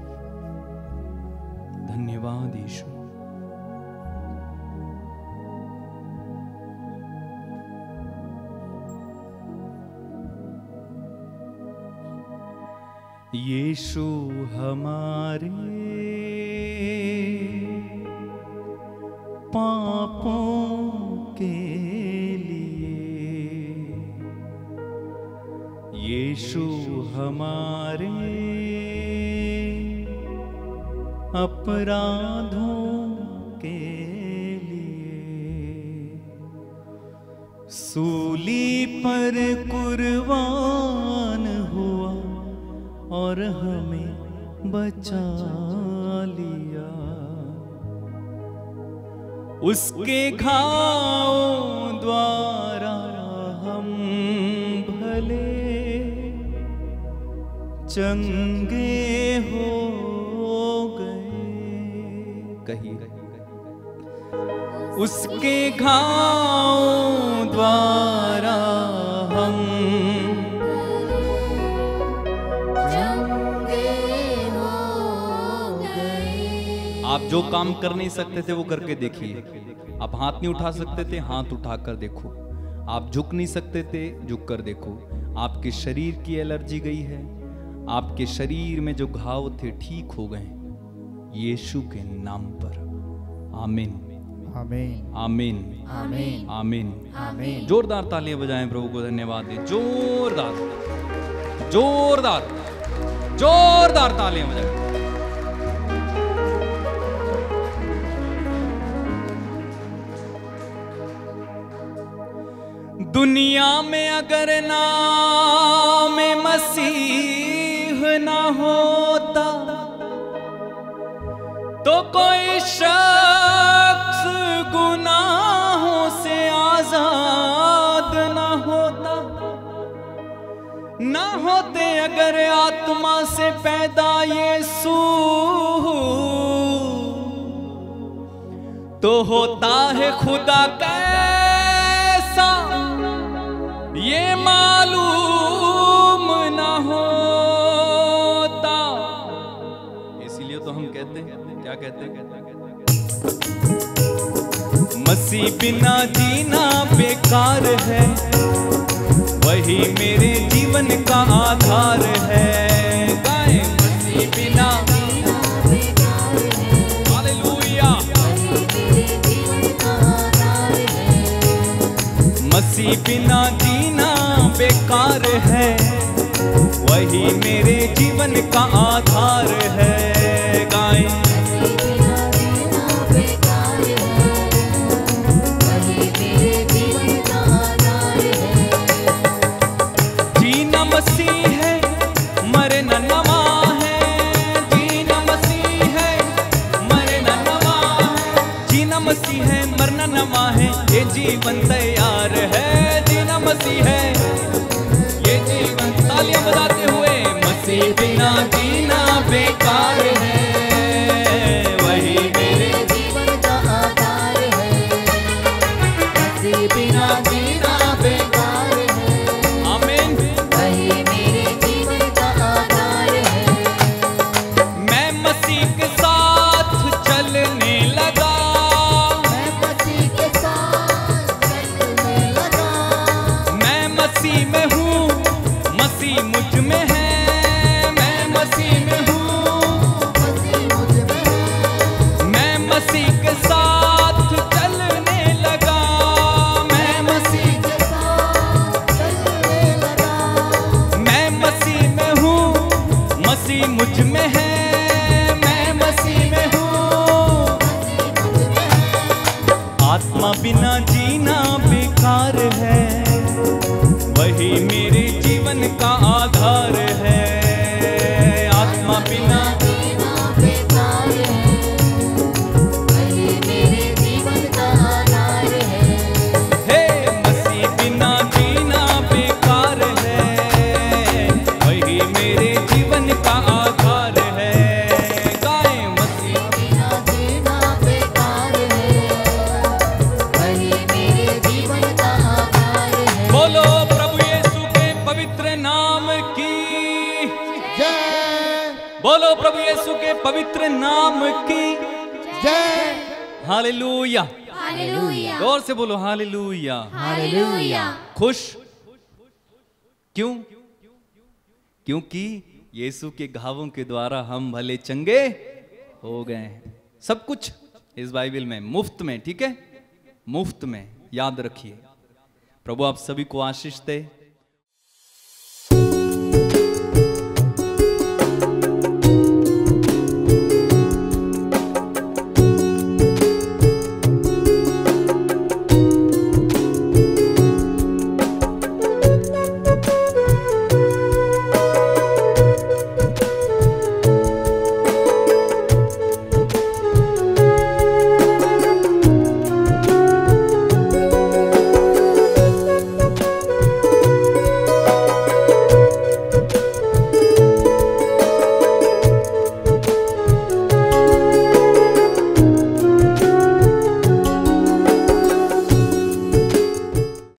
Speaker 1: धन्यवाद यीशु। यीशु हमारे पापों के लिए, यीशु हमारे अपराधों के लिए सूली पर कुर्बान हुआ और हमें बचा लिया। उसके घावों द्वारा हम भले चंगे हो गए। कहिए उसके घाव द्वारा हम आप जो काम कर नहीं सकते थे वो करके देखिए। आप हाथ नहीं उठा सकते थे, हाथ उठाकर देखो। आप झुक नहीं सकते थे, झुक कर देखो। आपके शरीर की एलर्जी गई है, आपके शरीर में जो घाव थे ठीक हो गए यीशु के नाम पर। आमीन
Speaker 3: आमीन
Speaker 1: आमीन
Speaker 3: आमीन
Speaker 1: आमीन
Speaker 3: आमीन।
Speaker 1: जोरदार तालियां बजाएं, प्रभु को धन्यवाद दें। जोरदार जोरदार जोरदार तालियां बजाएं। दुनिया में अगर नाम मसीह ना होता तो कोई शख्स गुनाहों से आजाद ना होता। ना होते अगर आत्मा से पैदा यीशु तो होता है खुदा कैसा ये मालूम ना होता। इसीलिए तो हम कहते हैं, क्या कहते हैं, मसीह बिना जीना बेकार है, वही मेरे जीवन का आधार है। गाएं मसीह बिना, हालेलुया, मसीह बिना जीना बेकार है, वही मेरे जीवन का आधार है। गाएं जीना मसीह है, मरना नवा है। जीना मसीह है, मरना नवा है। जीना मसीह है, मरना नवा है, ये जीवन तैयार है। जीना मसीह है, ये जीवन, तालियां बजाते हुए, मसीह बिना जीना बेकार है, वही मेरे
Speaker 2: जीवन का आधार है। मसीह बिना जीना बेकार है,
Speaker 1: आमीन।
Speaker 2: वही मेरे जीवन का आधार है।
Speaker 1: मैं मसीह के साथ चलने लगा,
Speaker 2: मैं मसीह के साथ चलने लगा।
Speaker 1: मैं मसीह में हूँ, मसीह मुझ में है। मैं मसीह में हूँ,
Speaker 2: मसीह मुझ में है।
Speaker 1: मैं मसीह के साथ चलने लगा। मैं मसीह,
Speaker 2: के साथ चलने लगा।
Speaker 1: मैं मसीह में हूँ, मसीह मुझ में है। मैं मसीह में हूँ,
Speaker 2: मसीह मुझ में है।
Speaker 1: आत्मा बिना जीना बेकार है, वही मेरे जीवन का आधार है। आत्मा बिना,
Speaker 2: जीना बेकार है, वही मेरे जीवन का आधार है।
Speaker 1: हे मसीह बिना जीना बेकार है, वही मेरे जीवन का आधार है। गाएं मसीह,
Speaker 2: बिना जीना बेकार है, वही मेरे जीवन का आधार है।
Speaker 1: बोलो प्रभु यीशु के पवित्र नाम की,
Speaker 3: जय
Speaker 1: बोलो प्रभु यीशु के पवित्र नाम की
Speaker 3: जय
Speaker 1: हालेलुया।
Speaker 2: हालेलुया,
Speaker 1: गौर से बोलो हालेलुया।
Speaker 2: हालेलुया।
Speaker 1: खुश क्यों? क्योंकि यीशु के घावों के द्वारा हम भले चंगे हो गए हैं। सब कुछ इस बाइबल में मुफ्त में, ठीक है, मुफ्त में, याद रखिए। प्रभु आप सभी को आशीष दे।